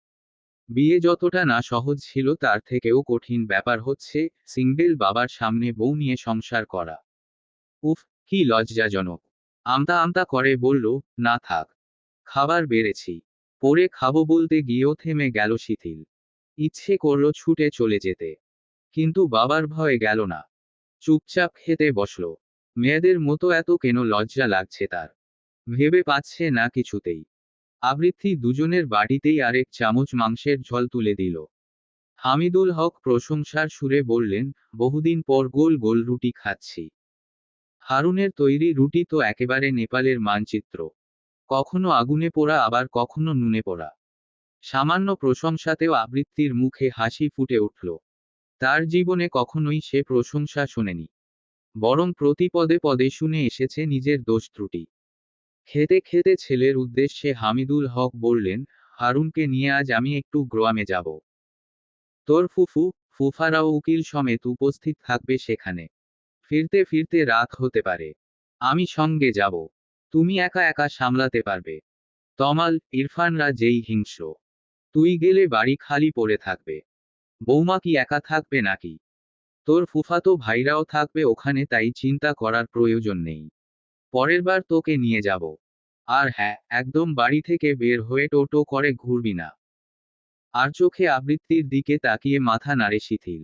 বিয়ে যতটা না সহজ ছিল তার থেকেও কঠিন ব্যাপার হচ্ছে সিঙ্গেল বাবার সামনে বউ নিয়ে সংসার করা। উফ, কি লজ্জাজনক। আমতা আমতা করে বলল, না থাক, খাবার বেড়েছি, পরে খাবো বলতে গিয়েও থেমে গেল শিথিল। ইচ্ছে করল ছুটে চলে যেতে, কিন্তু বাবার ভয়ে গেল না। চুপচাপ খেতে বসল। মেয়েদের মতো এত কেন লজ্জা লাগছে তার, ভেবে পাচ্ছে না কিছুতেই। আবৃত্তি দুজনের বাড়িতেই আরেক চামচ মাংসের ঝোল তুলে দিল। হামিদুল হক প্রশংসার সুরে বললেন, বহুদিন পর গোল গোল রুটি খাচ্ছি। হারুনের তৈরি রুটি তো একেবারে নেপালের মানচিত্র, কখনো আগুনে পোড়া আবার কখনো নুনে পোড়া। সামান্য প্রশংসাতেও আবৃত্তির মুখে হাসি ফুটে উঠল। তার জীবনে কখনোই সে প্রশংসা শোনেনি, বরং প্রতি পদে পদে শুনে এসেছে নিজের দোষ ত্রুটি। খেতে খেতে ছেলের উদ্দেশ্যে হামিদুল হক বললেন, হারুনকে নিয়ে আজ আমি একটু গ্রামে যাব। তোর ফুফু, ফুফারাও উকিল সমেত উপস্থিত থাকবে সেখানে। ফিরতে ফিরতে রাত হতে পারে, আমি সঙ্গে যাব। তুমি একা একা সামলাতে পারবে? তমাল, ইরফানরা যেই হিংস্র, তুই গেলে বাড়ি খালি পড়ে থাকবে। বৌমা কি একা থাকবে নাকি? তোর ফুফাতো ভাইরাও থাকবে ওখানে, তাই চিন্তা করার প্রয়োজন নেই। পরের বার তোকে নিয়ে যাব। আর হ্যাঁ, একদম বাড়ি থেকে বের হয়ে টোটো করে ঘুরবি না। আর চোখে আবৃত্তির দিকে তাকিয়ে মাথা নাড়ে শিথিল।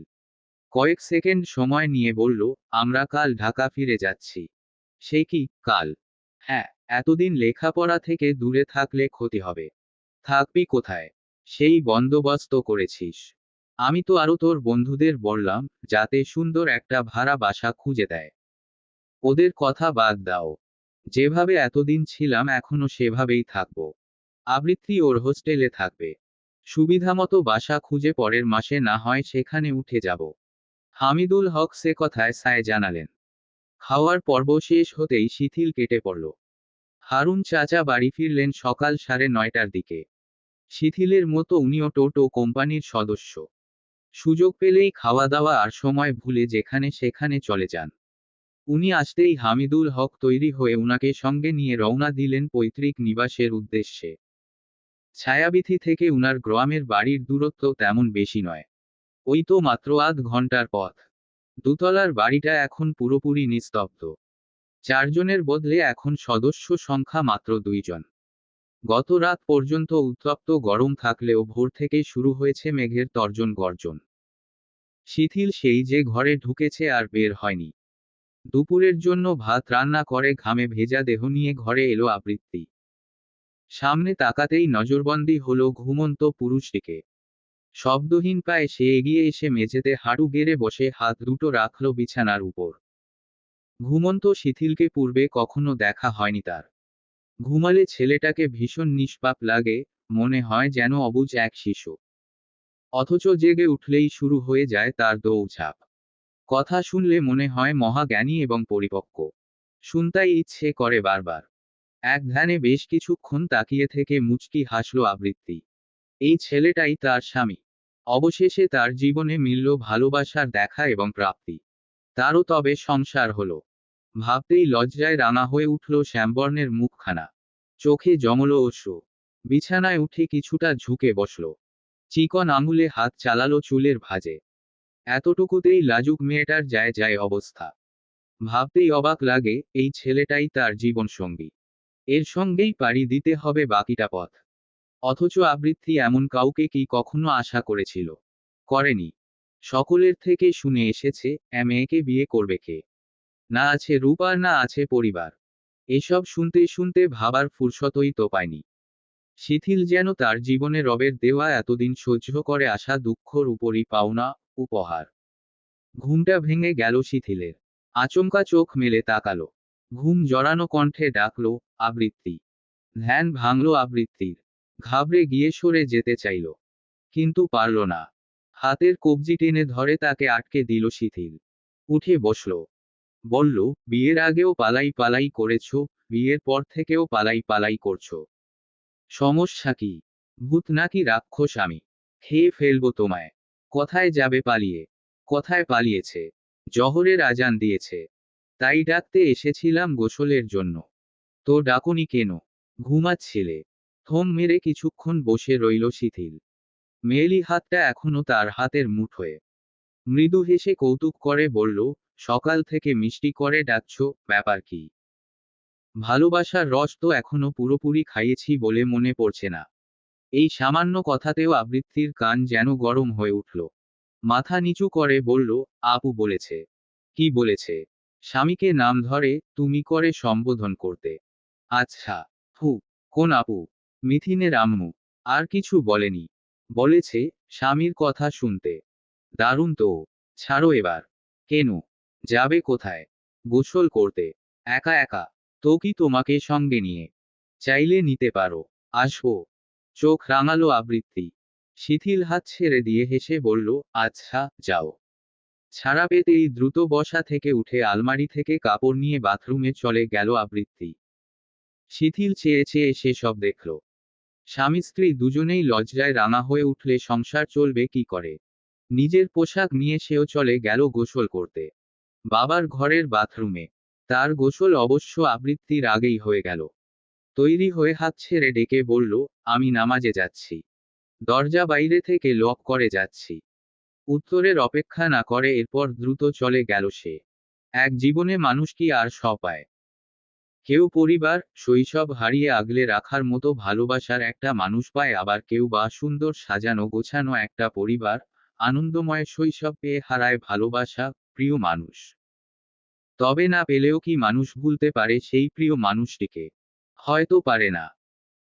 কয়েক সেকেন্ড সময় নিয়ে বলল, আমরা কাল ঢাকা ফিরে যাচ্ছি। সে কি কাল? হ্যাঁ, এতদিন লেখাপড়া থেকে দূরে থাকলে ক্ষতি হবে। থাকবি কোথায়? সেই বন্দোবস্ত করেছিস? আমি তো আরো তোর বন্ধুদের বললাম, যাতে সুন্দর একটা ভাড়া বাসা খুঁজে দেয়। ওদের কথা বাদ দাও, যেভাবে এতদিন ছিলাম এখনো সেভাবেই থাকবো। আবৃত্তি ওর হোস্টেলে থাকবে। সুবিধামতো বাসা খুঁজে পরের মাসে না হয় সেখানে উঠে যাব। হামিদুল হক সে কথায় সায় জানালেন। খাওয়ার পর্ব শেষ হতেই শিথিল কেটে পড়ল। হারুন চাচা বাড়ি ফিরলেন সকাল 9:30টার দিকে। শিথিলের মতো উনিও টোটো কোম্পানির সদস্য। সুযোগ পেলেই খাওয়া দাওয়া আর সময় ভুলে যেখানে সেখানে চলে যান। উনি আসতেই হামিদুল হক তৈরি হয়ে উনাকে সঙ্গে নিয়ে রওনা দিলেন পৈতৃক নিবাসের উদ্দেশ্যে। ছায়াবিথি থেকে উনার গ্রামের বাড়ির দূরত্ব তেমন বেশি নয়, ওই তো মাত্র আধ ঘন্টার পথ। দুতলার বাড়িটা এখন পুরোপুরি নিস্তব্ধ। 4 জনের বদলে এখন সদস্য সংখ্যা মাত্র 2 জন। গত রাত পর্যন্ত উত্তপ্ত গরম থাকলেও ভোর থেকে শুরু হয়েছে মেঘের তর্জন গর্জন। শিথিল সেই যে ঘরে ঢুকেছে আর বের হয়নি। দুপুরের জন্য ভাত রান্না করে ঘামে ভেজা দেহ নিয়ে ঘরে এলো আবৃত্তি। সামনে তাকাতেই নজরবন্দি হলো ঘুমন্ত পুরুষটিকে। শব্দহীন পায়ে সে এগিয়ে এসে মেঝেতে হাঁটু গেড়ে বসে হাত দুটো রাখল বিছানার উপর। ঘুমন্ত শিথিলকে পূর্বে কখনো দেখা হয়নি তার। ঘুমালে ছেলেটাকে ভীষণ নিষ্পাপ লাগে, মনে হয় যেন অবুঝ এক শিশু। অথচ জেগে উঠলেই শুরু হয়ে যায় তার দৌড়ঝাঁপ। কথা শুনলে মনে হয় মহাজ্ঞানী এবং পরিপক্ক। শুনতাই ইচ্ছে করে বারবার। এক ধ্যানে বেশ কিছুক্ষণ তাকিয়ে থেকে মুচকি হাসল আবৃত্তি। এই ছেলেটাই তার স্বামী। অবশেষে তার জীবনে মিলল ভালোবাসার দেখা এবং প্রাপ্তি। তারও তবে সংসার হলো। ভাবতেই লজ্জায় রাঙা হয়ে উঠল শ্যামবর্ণের মুখখানা। চোখে জমল অশ্রু। বিছানায় উঠে কিছুটা ঝুঁকে বসল। চিকন আঙুলে হাত চালালো চুলের ভাঁজে। এতটুকুতেই লাজুক মেয়েটার যায় যায় অবস্থা। ভাবতেই অবাক লাগে, এই ছেলেটাই তার জীবনসঙ্গী। এর সঙ্গেই পাড়ি দিতে হবে বাকিটা পথ। অথচ আবৃত্তি এমন কাউকে কি কখনো আশা করেছিল? করেনি। সকলের থেকে শুনে এসেছে, মেয়েকে বিয়ে করবে কে? না আছে রূপ আর না আছে পরিবার। এসব শুনতে শুনতে ভাবার ফুরসতই তো পায়নি। শিথিল যেন তার জীবনে রবের দেওয়া এতদিন সহ্য করে আসা দুঃখর উপরই পাওনা উপহার। ঘুমটা ভেঙে গেল শিথিলের। আচমকা চোখ মেলে তাকালো। ঘুম জড়ানো কণ্ঠে ডাকলো, আবৃত্তি। ধ্যান ভাঙল আবৃত্তির। ঘাবড়ে গিয়ে সরে যেতে চাইল, কিন্তু পারল না। হাতের কবজি টেনে ধরে তাকে আটকে দিল শিথিল। উঠে বসল। বলল, বিয়ের আগেও পালাই পালাই করেছো, বিয়ের পর থেকেও পালাই পালাই করছো। সমস্যা কি? ভূত নাকি রাক্ষস আমি? খেয়ে ফেলবো তোমায়। কোথায় যাবে পালিয়ে? কোথায় পালিয়েছে? জহরের আজান দিয়েছে, তাই ডাকতে এসেছিলাম গোসলের জন্য। তো ডাকুনি কেন? ঘুমাচ্ছিলে। থম মেরে কিছুক্ষণ বসে রইল শিথিল। মেয়েলি হাতটা এখনো তার হাতের মুঠোয়। মৃদু হেসে কৌতুক করে বলল, সকাল থেকে মিষ্টি করে ডাকছো, ব্যাপার কি? ভালোবাসার রস তো এখনো পুরোপুরি খাইয়েছি বলে মনে পড়ছে না। এই সামান্য কথাতেও আবৃত্তির কান যেন গরম হয়ে উঠল। মাথা নিচু করে বলল, আপু বলেছে। কি বলেছে? স্বামীকে নাম ধরে তুমি করে সম্বোধন করতে। আচ্ছা। হু। কোন আপু? মিথিনের আম্মু। আর কিছু বলেনি? বলেছে, স্বামীর কথা শুনতে। দারুণ তো। ছাড়ো এবার। কেন? যাবে কোথায়? গোসল করতে। একা একা? তো কি তোমাকে সঙ্গে নিয়ে? চাইলে নিতে পারো। আসবো। চোখ রাঙালো আবৃত্তি। শিথিল হাত ছেড়ে দিয়ে হেসে বলল, আচ্ছা, যাও। ছাড়া পেতেই দ্রুত বসা থেকে উঠে আলমারি থেকে কাপড় নিয়ে বাথরুমে চলে গেল আবৃত্তি। শিথিল চেয়ে চেয়ে সে সব দেখল। স্বামী স্ত্রী দুজনেই লজ্জায় রাঙা হয়ে উঠলে সংসার চলবে কি করে? নিজের পোশাক নিয়ে সেও চলে গেল গোসল করতে। বাবার ঘরের বাথরুমে। তার গোসল অবশ্য আবৃত্তির আগেই হয়ে গেল। তৈরি হয়ে হাত ছেড়ে ডেকে বলল, আমি নামাজে যাচ্ছি। দরজা বাইরে থেকে লক করে যাচ্ছি। উত্তরের অপেক্ষা না করে এরপর দ্রুত চলে গেল সে। এক জীবনে মানুষ কি আর সব পায়? কেউ পরিবার, শৈশব হারিয়ে আগলে রাখার মতো ভালোবাসার একটা মানুষ পায়, আবার কেউ বা সুন্দর সাজানো গোছানো একটা পরিবার, আনন্দময় শৈশব পেয়ে হারায় ভালোবাসা, প্রিয় মানুষ। তবে না পেলেও কি মানুষ ভুলতে পারে সেই প্রিয় মানুষটিকে? হয়তো পারে না।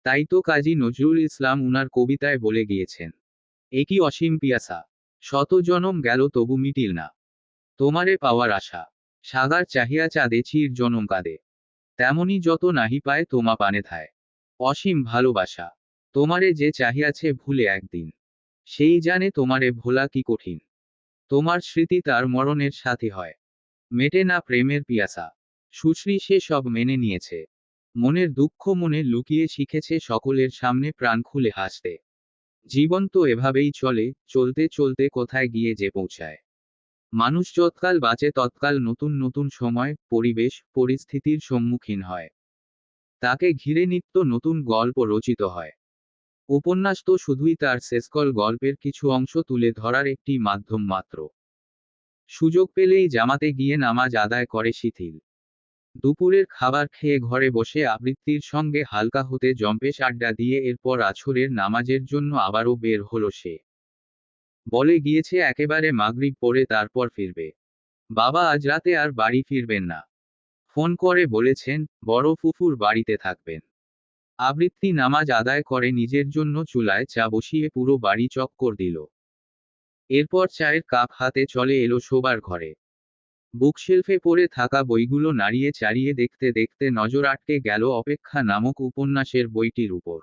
তাই তো কাজী নজরুল ইসলাম উনার কবিতায় বলে গিয়েছেন, এ কি অসীম পিয়াসা, শত জনম গেল তবু মিটিল না। তোমারে পাওয়ার আশা, সাগার চাহিয়া চাঁদে চির জনম কাঁদে। তেমনি যত নাহি পায় তোমা পানে থায়। অসীম ভালোবাসা। তোমারে যে চাহিয়াছে ভুলে একদিন, সেই জানে তোমারে ভোলা কি কঠিন। তোমার স্মৃতি তার মরণের সাথী হয়। মেটে না প্রেমের পিয়াসা। সুশ্রী সে সব মেনে নিয়েছে। মনের দুঃখ মনে লুকিয়ে শিখেছে সকলের সামনে প্রাণ খুলে হাসতে। জীবন তো এভাবেই চলে, চলতে চলতে কোথায় গিয়ে যে পৌঁছায়। মানুষ যৎকাল বাঁচে তৎকাল নতুন নতুন সময়, পরিবেশ, পরিস্থিতির সম্মুখীন হয়। তাকে ঘিরে নিত্য নতুন গল্প রচিত হয়। উপন্যাস তো শুধুই তার শেষকল গল্পের কিছু অংশ তুলে ধরার একটি মাধ্যম মাত্র। সুযোগ পেলেই জামাতে গিয়ে নামাজ আদায় করে শিথিল। দুপুরের খাবার খেয়ে ঘরে বসে আবৃত্তির সঙ্গে হালকা হতে জম্পেশ আড্ডা দিয়ে এরপর আছরের নামাজের জন্য আবারও বের হলো সে। বলে গিয়েছে একেবারে মাগরিব পড়ে তারপর ফিরবে। বাবা আজ রাতে আর বাড়ি ফিরবেন না। ফোন করে বলেছেন, বড় ফুফুর বাড়িতে থাকবেন। আবৃত্তি নামাজ আদায় করে নিজের জন্য চুলায় চা বসিয়ে পুরো বাড়ি চক্কর দিল। এরপর চায়ের কাপ হাতে চলে এলো শোবার ঘরে। বুকশেলফে পড়ে থাকা বইগুলো নাড়িয়ে চাড়িয়ে দেখতে দেখতে নজর আটকে গেল অপেক্ষা নামক উপন্যাসের বইটির উপর।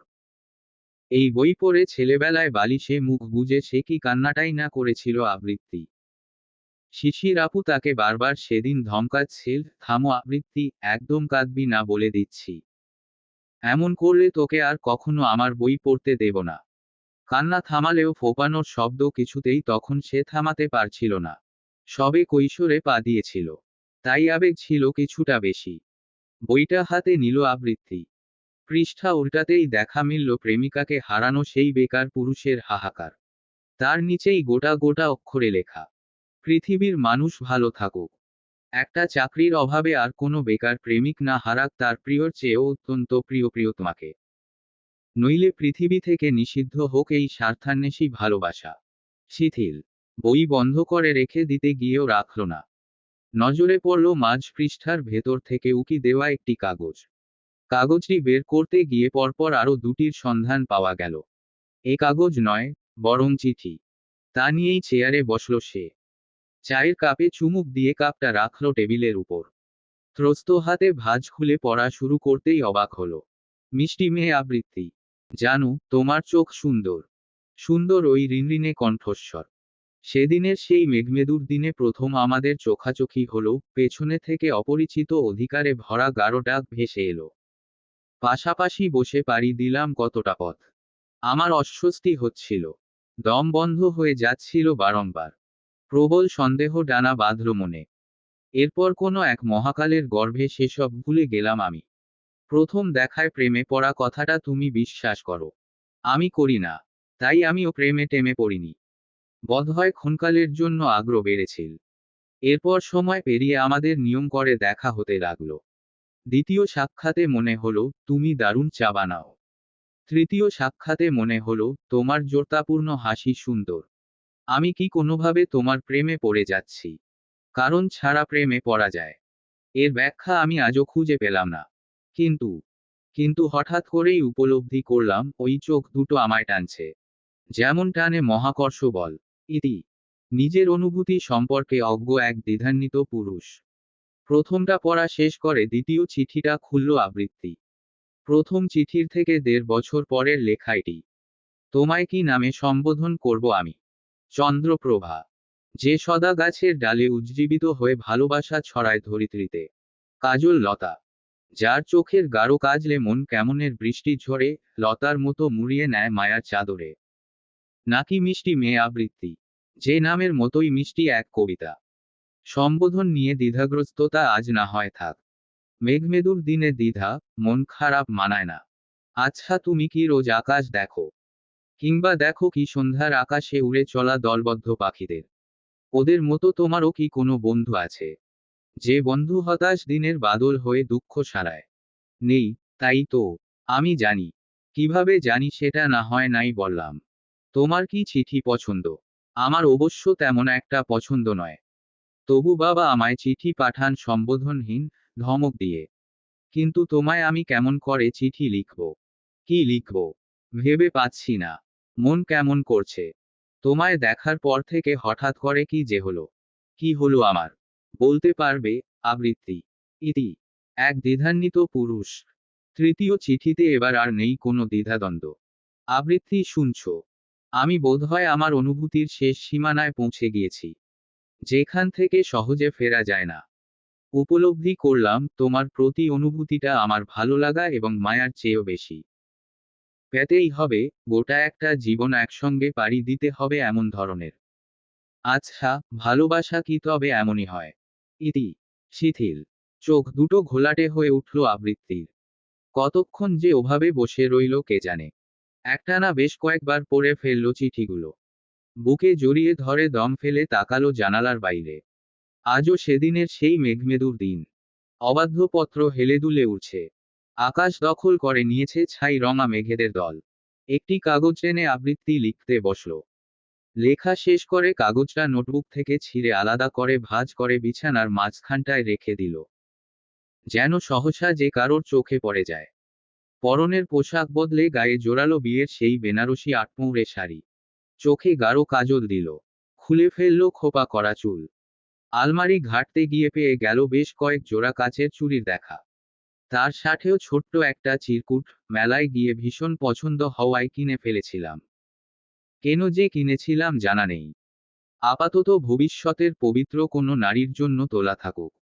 এই বই পড়ে ছেলেবেলায় বালিশে মুখ গুজে সে কি কান্নাটাই না করেছিল আবৃত্তি। শিশির আপু তাকে বারবার সেদিন ধমকাচ্ছিল, থামো আবৃত্তি, একদম কাঁদবি না বলে দিচ্ছি। এমন করলে তোকে আর কখনো আমার বই পড়তে দেব না। কান্না থামালেও ফোঁপানোর শব্দ কিছুতেই তখন সে থামাতে পারছিল না। সবে কৈশোরে পা দিয়েছিল, তাই আবেগ ছিল কিছুটা বেশি। বইটা হাতে নিল আবৃত্তি। পৃষ্ঠা উল্টাতেই দেখা মিলল প্রেমিকাকে হারানো সেই বেকার পুরুষের হাহাকার। তার নিচেই গোটা গোটা অক্ষরে লেখা, পৃথিবীর মানুষ ভালো থাকুক। একটা চাকরির অভাবে আর কোনো বেকার প্রেমিক না হারাক তার প্রিয়র চেয়েও অত্যন্ত প্রিয় প্রিয়তমাকে। নইলে পৃথিবী থেকে নিষিদ্ধ হোক এই স্বার্থান্বেষী ভালোবাসা। শিথিল বই বন্ধ করে রেখে দিতে গিয়েও রাখল না। নজরে পড়ল মাঝ পৃষ্ঠার ভেতর থেকে উকি দেওয়া একটি কাগজ। কাগজটি বের করতে গিয়ে পরপর আরো দুটির সন্ধান পাওয়া গেল। এ কাগজ নয়, বরং চিঠি। তা নিয়েই চেয়ারে বসল সে। চায়ের কাপে চুমুক দিয়ে কাপটা রাখল টেবিলের উপর। ত্রস্ত হাতে ভাঁজ খুলে পড়া শুরু করতেই অবাক হলো। মিষ্টি মেয়ে আবৃত্তি, জানো তোমার চোখ সুন্দর। সুন্দর ওই রিনরিনে কণ্ঠস্বর। সেদিনের সেই মেঘমেদুর দিনে প্রথম আমাদের চোখাচোখি হলো, পেছনে থেকে অপরিচিত অধিকারে ভরা গাঢ় ডাক ভেসে এলো। পাশাপাশি বসে পাড়ি দিলাম কতটা পথ। আমার অস্বস্তি হচ্ছিল। দম বন্ধ হয়ে যাচ্ছিল বারংবার। প্রবল সন্দেহ ডানা বাঁধল মনে। এরপর কোনো এক মহাকালের গর্ভে সেসব ভুলে গেলাম আমি। প্রথম দেখায় প্রেমে পড়া কথাটা তুমি বিশ্বাস করো? আমি করি না। তাই আমিও প্রেমে টেমে পড়িনি। বোধহয় ক্ষণকালের জন্য আগ্রহ বেড়েছিল। এরপর সময় পেরিয়ে আমাদের নিয়ম করে দেখা হতে লাগলো। দ্বিতীয় সাক্ষাতে মনে হলো তুমি দারুণ চা বানাও। তৃতীয় সাক্ষাতে মনে হলো তোমার জোরতাপূর্ণ হাসি সুন্দর। আমি কি কোনোভাবে তোমার প্রেমে পড়ে যাচ্ছি? কারণ ছাড়া প্রেমে পড়া যায়, এর ব্যাখ্যা আমি আজও খুঁজে পেলাম না। কিন্তু কিন্তু হঠাৎ করেই উপলব্ধি করলাম ওই চোখ দুটো আমায় টানছে। যেমন টানে মহাকর্ষ বল। ইতি। নিজের অনুভূতি সম্পর্কে অজ্ঞ এক দ্বিধান্বিত পুরুষ। প্রথমটা পড়া শেষ করে দ্বিতীয় চিঠিটা খুলল আবৃত্তি। প্রথম চিঠির থেকে ১.৫ বছর পরের লেখা এটি। তোমায় কি নামে সম্বোধন করব আমি? চন্দ্রপ্রভা। যে সদা গাছের ডালে উজ্জীবিত হয়ে ভালোবাসা ছড়ায় ধরিত্রীতে। কাজল লতা। যার চোখের গাঢ় কাজলে মন কেমনের বৃষ্টি ঝরে, লতার মতো মুড়িয়ে নেয় মায়ার চাদরে। নাকি মিষ্টি মেয়ে আবৃত্তি, যে নামের মতোই মিষ্টি এক কবিতা। সম্বোধন নিয়ে দ্বিধাগ্রস্ততা আজ না হয় থাক। মেঘমেদুর দিনে দ্বিধা, মন খারাপ মানায় না। আচ্ছা তুমি কি রোজ আকাশ দেখো? কিংবা দেখো কি সন্ধ্যার আকাশে উড়ে চলা দলবদ্ধ পাখিদের? ওদের মতো তোমারও কি কোনো বন্ধু আছে, যে বন্ধু হতাশ দিনের বাদল হয়ে দুঃখ সারায়? নেই, তাই তো। আমি জানি। কিভাবে জানি সেটা না হয় নাই বললাম। তোমার কি চিঠি পছন্দ? আমার অবশ্য তেমন একটা পছন্দ নয়। তবু বাবা আমায় চিঠি পাঠান সম্বোধনহীন, ধমক দিয়ে। কিন্তু তোমায় আমি কেমন করে চিঠি লিখব? কি লিখব? ভেবে পাচ্ছি না। মন কেমন করছে। তোমায় দেখার পর থেকে হঠাৎ করে কি যে হলো। কি হলো আমার? বলতে পারবে? আবৃত্তি। ইতি। এক দ্বিধান্বিত পুরুষ। তৃতীয় চিঠিতে এবার আর নেই কোনো দ্বিধাদ্বন্দ্ব। আবৃত্তি শুনছো? আমি বোধহয় আমার অনুভূতির শেষ সীমানায় পৌঁছে গিয়েছি, যেখান থেকে সহজে ফেরা যায় না। উপলব্ধি করলাম তোমার প্রতি অনুভূতিটা আমার ভালো লাগা এবং মায়ার চেয়েও বেশি। পেতেই হবে, গোটা একটা জীবন একসঙ্গে পাড়ি দিতে হবে এমন ধরনের। আচ্ছা, ভালোবাসা কি তবে এমনই হয়? ইতি। শিথিল। চোখ দুটো ঘোলাটে হয়ে উঠল আবৃত্তির। কতক্ষণ যে ওভাবে বসে রইল কে জানে। একটানা বেশ কয়েকবার পড়ে ফেলল চিঠিগুলো। বুকে জড়িয়ে ধরে দম ফেলে তাকালো জানালার বাইরে। আজও সেদিনের সেই মেঘমেদুর দিন। অবাধ্য পত্র হেলে দুলে উঠছে। আকাশ দখল করে নিয়েছে ছাই রঙা মেঘেদের দল। একটি কাগজ টেনে আবৃত্তি লিখতে বসল। লেখা শেষ করে কাগজটা নোটবুক থেকে ছিঁড়ে আলাদা করে ভাঁজ করে বিছানার মাঝখানটায় রেখে দিল। যেন সহসা যে কারোর চোখে পড়ে যায়। পরনের পোশাক বদলে গায়ে জোরালো বিয়ের সেই বেনারসি আটমৌরে শাড়ি। চোখে গাঢ় কাজল দিল। খুলে ফেলল খোপা করা চুল। আলমারি ঘাঁটতে গিয়ে পেয়ে গেল বেশ কয়েক জোড়া কাচের চুড়ির দেখা। তার সাথেও ছোট্ট একটা চিরকুট, মেলায় গিয়ে ভীষণ পছন্দ হওয়ায় কিনে ফেলেছিলাম। কেন যে কিনেছিলাম জানা নেই। আপাতত ভবিষ্যতের পবিত্র কোনো নারীর জন্য তোলা থাকুক।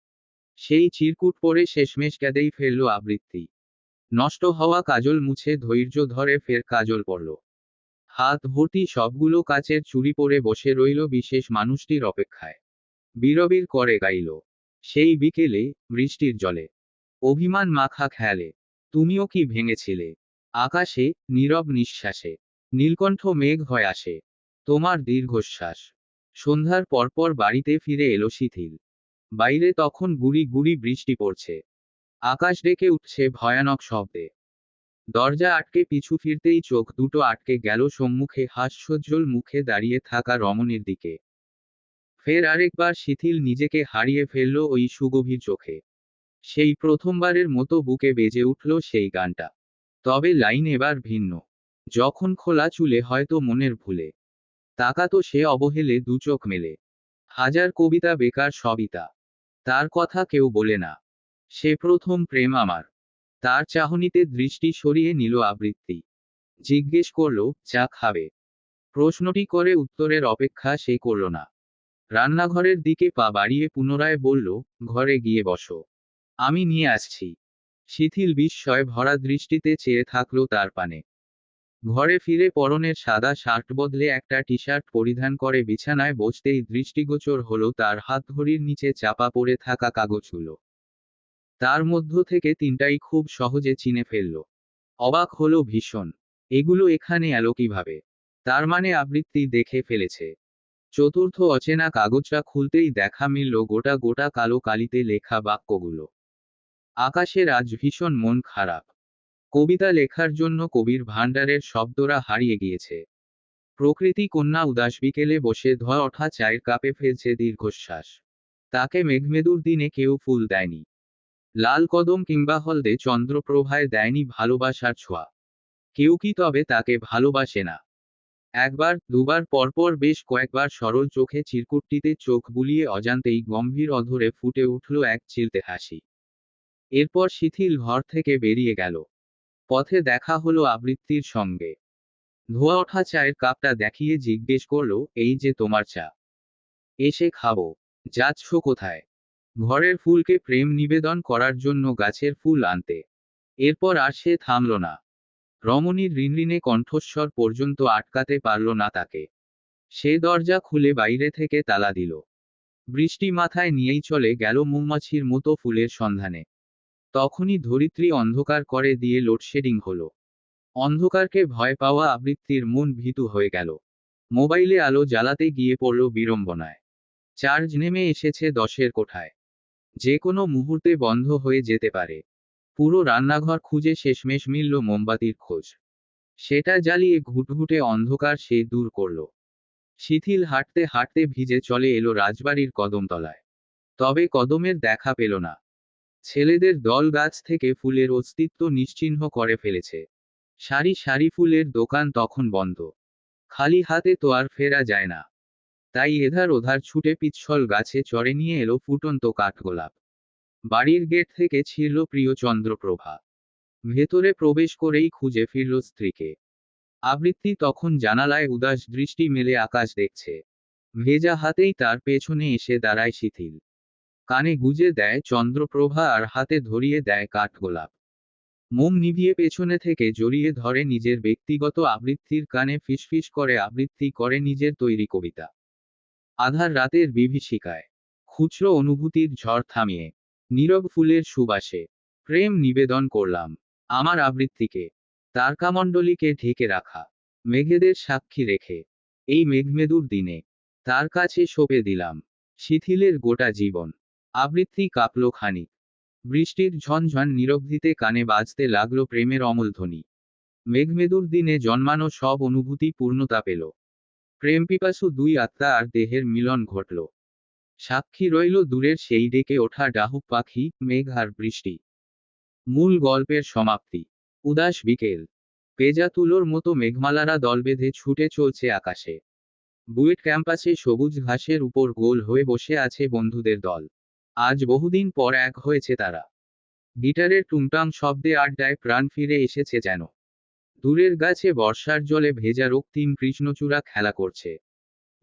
সেই চিরকুট পরে শেষমেশ কেঁদেই ফেলল আবৃত্তি। নষ্ট হওয়া কাজল মুছে ধৈর্য ধরে ফের কাজল পরল। হাত ভর্তি সবগুলো কাচের চুড়ি পরে বসে রইল বিশেষ মানুষটির অপেক্ষায়। বিড়বিড় করে গাইল। সেই বিকেলে, বৃষ্টির জলে, অভিমান মাখা খেয়ালে, তুমিও কি ভেঙেছিলে? আকাশে, নীরব নিঃশ্বাসে, নীলকণ্ঠ মেঘ হয়ে আসে। তোমার দীর্ঘশ্বাস। সন্ধ্যার পরপর বাড়িতে ফিরে এলো শিথিল। বাইরে তখন গুড়ি গুড়ি বৃষ্টি পড়ছে। আকাশ ডেকে উঠছে ভয়ানক শব্দে। দরজা আটকে পিছু ফিরতেই চোখ দুটো আটকে গেল সম্মুখে হাস্যোজ্জ্বল মুখে দাঁড়িয়ে থাকা রমণীর দিকে। ফের আরেকবার শিথিল নিজেকে হারিয়ে ফেলল ওই সুগভীর চোখে। সেই প্রথমবারের মতো বুকে বেজে উঠল সেই গানটা। তবে লাইন এবার ভিন্ন। যখন খোলা চুলে হয়তো মনের ভুলে তাকাতো সে অবহেলে দু চোখ মেলে। হাজার কবিতা বেকার সবিতা, তার কথা কেউ বলে না। সে প্রথম প্রেম আমার। তার চাহনিতে দৃষ্টি সরিয়ে নিল আবৃত্তি। জিজ্ঞেস করল, চা খাবে? প্রশ্নটি করে উত্তরের অপেক্ষা সে করল না। রান্নাঘরের দিকে পা বাড়িয়ে পুনরায় বলল, ঘরে গিয়ে বসো, আমি নিয়ে আসছি। শিথিল বিস্ময় ভরা দৃষ্টিতে চেয়ে থাকল তার পানে। ঘরে ফিরে পরনের সাদা শার্ট বদলে একটা টি শার্ট পরিধান করে বিছানায় বসতেই দৃষ্টিগোচর হলো তার হাতঘড়ির নিচে চাপা পড়ে থাকা কাগজগুলো। তার মধ্য থেকে তিনটাই খুব সহজে চিনে ফেলল। অবাক হলো ভীষণ। এগুলো এখানে এলো কিভাবে? তার মানে আবৃত্তি দেখে ফেলেছে। চতুর্থ অচেনা কাগজটা খুলতেই দেখা মিলল গোটা গোটা কালো কালিতে লেখা বাক্যগুলো। আকাশের আজ ভীষণ মন খারাপ। কবিতা লেখার জন্য কবির ভাণ্ডারের শব্দরা হারিয়ে গিয়েছে। প্রকৃতি কন্যা উদাস বিকেলে বসে ধোয়া ওঠা চায়ের কাপে ফেলছে দীর্ঘশ্বাস। তাকে মেঘমেদুর দিনে কেউ ফুল দেয়নি। লাল কদম কিংবা হলদে চন্দ্রপ্রভায় দেয়নি ভালোবাসার ছোঁয়া। কেউ কি তবে তাকে ভালোবাসে না? একবার দুবার পরপর বেশ কয়েকবার সরল চোখে চিরকুটটিতে চোখ বুলিয়ে অজান্তেই গম্ভীর অধরে ফুটে উঠল এক চিলতে হাসি। এরপর শিথিল ঘর থেকে বেরিয়ে গেল। পথে দেখা হলো আবৃত্তির সঙ্গে। ধোয়া ওঠা চায়ের কাপটা দেখিয়ে জিজ্ঞেস করলো, এই যে তোমার চা, এসে খাবো। যাচ্ছ কোথায়? ঘরের ফুলকে প্রেম নিবেদন করার জন্য গাছের ফুল আনতে। এরপর আর সে থামল না। রমণীর ঋণঋণে কণ্ঠস্বর পর্যন্ত আটকাতে পারল না তাকে। সে দরজা খুলে বাইরে থেকে তালা দিল। বৃষ্টি মাথায় নিয়েই চলে গেল মৌমাছির মতো ফুলের সন্ধানে। তখনই ধরিত্রী অন্ধকার করে দিয়ে লোডশেডিং হলো। অন্ধকারকে ভয় পাওয়া আবৃত্তির মন ভীতু হয়ে গেল। মোবাইলে আলো জ্বালাতে গিয়ে পড়ল বিড়ম্বনায়। চার্জ নেমে এসেছে 10-এর কোঠায়। যে কোনো মুহূর্তে বন্ধ হয়ে যেতে পারে। পুরো রান্নাঘর খুঁজে শেষমেশ মিলল মোমবাতির খোঁজ। সেটা জ্বালিয়ে ঘুটঘুটে অন্ধকার সে দূর করল। শিথিল হাঁটতে হাঁটতে ভিজে চলে এলো রাজবাড়ির কদমতলায়। তবে কদমের দেখা পেল না। ছেলেদের দল গাছ থেকে ফুলের অস্তিত্ব নিশ্চিহ্ন করে ফেলেছে। সারি সারি ফুলের দোকান তখন বন্ধ। খালি হাতে তো আর ফেরা যায় না। তাই এধার ওধার ছুটে পিচ্ছল গাছে চড়ে নিয়ে এলো ফুটন্ত কাঠগোলাপ। বাড়ির গেট থেকে ছিঁড়ল প্রিয় চন্দ্রপ্রভা। ভেতরে প্রবেশ করেই খুঁজে ফিরল স্ত্রীকে। আবৃত্তি তখন জানালায় উদাস দৃষ্টি মেলে আকাশ দেখছে। ভেজা হাতেই তার পেছনে এসে দাঁড়ায় শিথিল। কানে গুজে দেয় চন্দ্রপ্রভা আর হাতে ধরিয়ে দেয় কাঠগোলাপ। মোম নিভিয়ে পেছনে থেকে জড়িয়ে ধরে নিজের ব্যক্তিগত আবৃত্তির কানে ফিসফিস করে আবৃত্তি করে নিজের তৈরি কবিতা। আধার রাতের বিভীষিকায় খুচরো অনুভূতির ঝড় থামিয়ে নীরব ফুলের সুবাসে প্রেম নিবেদন করলাম আমার আবৃত্তিকে। তারকামণ্ডলীকে ঢেকে রাখা মেঘেদের সাক্ষী রেখে এই মেঘমেদুর দিনে তার কাছে সঁপে দিলাম শিথিলের গোটা জীবন। আবৃত্তি কাঁপল খানিক। বৃষ্টির ঝনঝন নিরবধিতে কানে বাজতে লাগলো প্রেমের অমল ধ্বনি। মেঘমেদুর দিনে জন্মানো সব অনুভূতি পূর্ণতা পেল। প্রেমপিপাসু দুই আত্মা আর দেহের মিলন ঘটল। সাক্ষী রইল দূরের সেই ডেকে ওঠা ডাহুক পাখি, মেঘ আর বৃষ্টি। মূল গল্পের সমাপ্তি। উদাস বিকেল। পেজা তুলোর মতো মেঘমালারা দল বেঁধে ছুটে চলছে আকাশে। বুয়েট ক্যাম্পাসে সবুজ ঘাসের উপর গোল হয়ে বসে আছে বন্ধুদের দল। আজ বহুদিন পর এক হয়েছে তারা। গিটারের টুংটাং শব্দে আড্ডায় প্রাণ ফিরে এসেছে যেন। দূরের গাছে বর্ষার জলে ভেজা রক্তিম কৃষ্ণচূড়া খেলা করছে।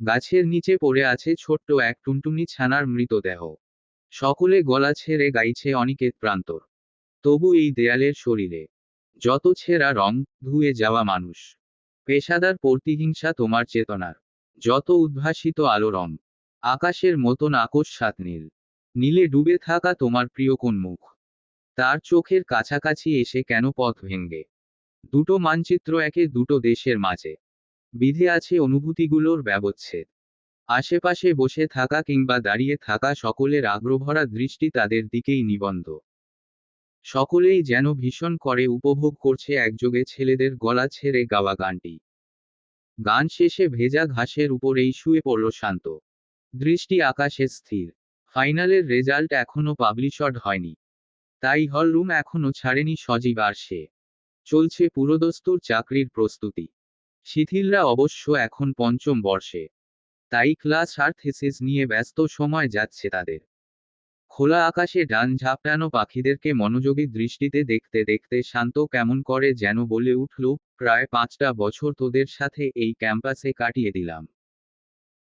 গাছের নিচে পড়ে আছে ছোট্ট এক টুনটুনি ছানার মৃতদেহ। সকলে গলা ছেড়ে গাইছে অনিকেত প্রান্তর। তবু এই দেয়ালের শরীরে যত ছেঁড়া রং, ধুয়ে যাওয়া মানুষ, পেশাদার প্রতিহিংসা তোমার চেতনার যত উদ্ভাসিত আলো রং। আকাশের মতন আকোশ সাত নীল, নীলে ডুবে থাকা তোমার প্রিয় কোন মুখ। তার চোখের কাছাকাছি এসে কেন পথ ভেঙ্গে দুটো মানচিত্র একে দুটো দেশের মাঝে বিধে আছে অনুভূতিগুলোর ব্যবচ্ছেদ। আশেপাশে বসে থাকা কিংবা দাঁড়িয়ে থাকা সকলের আগ্রহভরা দৃষ্টি তাদের দিকেই নিবদ্ধ। সকলেই যেন ভীষণ করে উপভোগ করছে একযোগে ছেলেদের গলা ছেড়ে গাওয়া গানটি। গান শেষে ভেজা ঘাসের উপরেই শুয়ে পড়ল শান্ত, দৃষ্টি আকাশে স্থির। ফাইনালের রেজাল্ট এখনো পাবলিশড হয়নি, তাই হলরুম এখনো ছাড়েনি সজীব আর সে। চলছে পুরোদস্তুর চাকরির প্রস্তুতি। শিথিলরা অবশ্য এখন পঞ্চম বর্ষে, তাই ক্লাস আর থিসিস নিয়ে ব্যস্ত সময় যাচ্ছে তাদের। খোলা আকাশে ডান ঝাপটানো পাখিদেরকে মনোযোগী দৃষ্টিতে দেখতে দেখতে শান্ত কেমন করে যেন বলে উঠল, প্রায় 5টা বছর তোদের সাথে এই ক্যাম্পাসে কাটিয়ে দিলাম।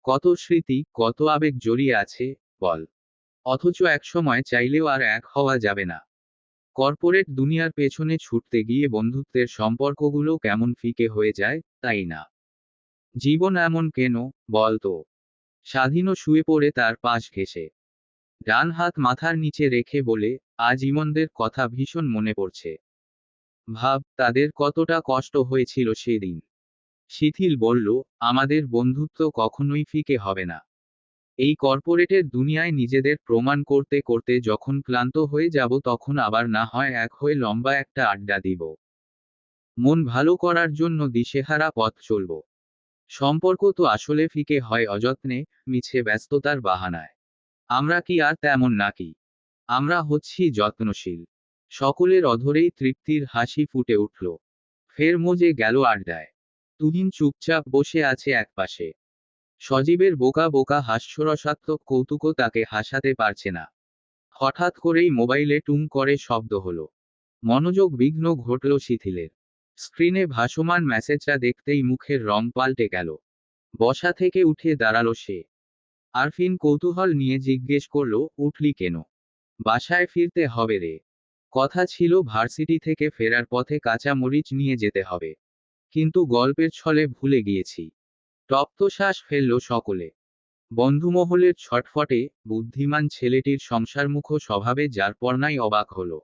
কত স্মৃতি, কত আবেগ জড়িয়ে আছে বল। অথচ একসময় চাইলেও আর এক হওয়া যাবে না। কর্পোরেট দুনিয়ার পেছনে ছুটতে গিয়ে বন্ধুত্বের সম্পর্কগুলো কেমন ফিকে হয়ে যায়, তাই না? জীবন এমন কেন বল তো? স্বাধীনও শুয়ে পড়ে তার পাশ ঘেঁষে, ডান হাত মাথার নিচে রেখে বলে, আজ ইমনদের কথা ভীষণ মনে পড়ছে। ভাব তাদের কতটা কষ্ট হয়েছিল সেদিন। শিথিল বলল, আমাদের বন্ধুত্ব কখনোই ফিকে হবে না। এই কর্পোরেটের দুনিয়ায় নিজেদের প্রমাণ করতে করতে যখন ক্লান্ত হয়ে যাব তখন আবার না হয় এক হয়ে লম্বা একটা আড্ডা দিব। মন ভালো করার জন্য দিশেহারা পথ চলব। সম্পর্ক তো আসলে ফিকে হয় অযত্নে, মিছে ব্যস্ততার বাহানায়। আমরা কি আর তেমন নাকি? আমরা হচ্ছি যত্নশীল। সকলের অধরেই তৃপ্তির হাসি ফুটে উঠল। ফের মজে গেল আড্ডায়। তুহিন চুপচাপ বসে আছে একপাশে। সজীবের বোকা বোকা হাস্যরসাত্মক কৌতুকও তাকে হাসাতে পারছে না। হঠাৎ করেই মোবাইলে টুং করে শব্দ হলো। মনোযোগ বিঘ্ন ঘটল শিথিলের। স্ক্রিনে ভাসমান মেসেজটা দেখতেই মুখের রং পাল্টে গেল। বসা থেকে উঠে দাঁড়ালো সে। আরফিন কৌতূহল নিয়ে জিজ্ঞেস করলো, উঠলি কেন? বাসায় ফিরতে হবে রে। কথা ছিল ভার্সিটি থেকে ফেরার পথে কাঁচা মরিচ নিয়ে যেতে হবে, কিন্তু গল্পের ছলে ভুলে গিয়েছি। তপ্তশ্বাস ফেলল সকলে। বন্ধুমহলের ছটফটে, বুদ্ধিমান ছেলেটির সংসারমুখ স্বভাবে যারপরনাই অবাক হলো।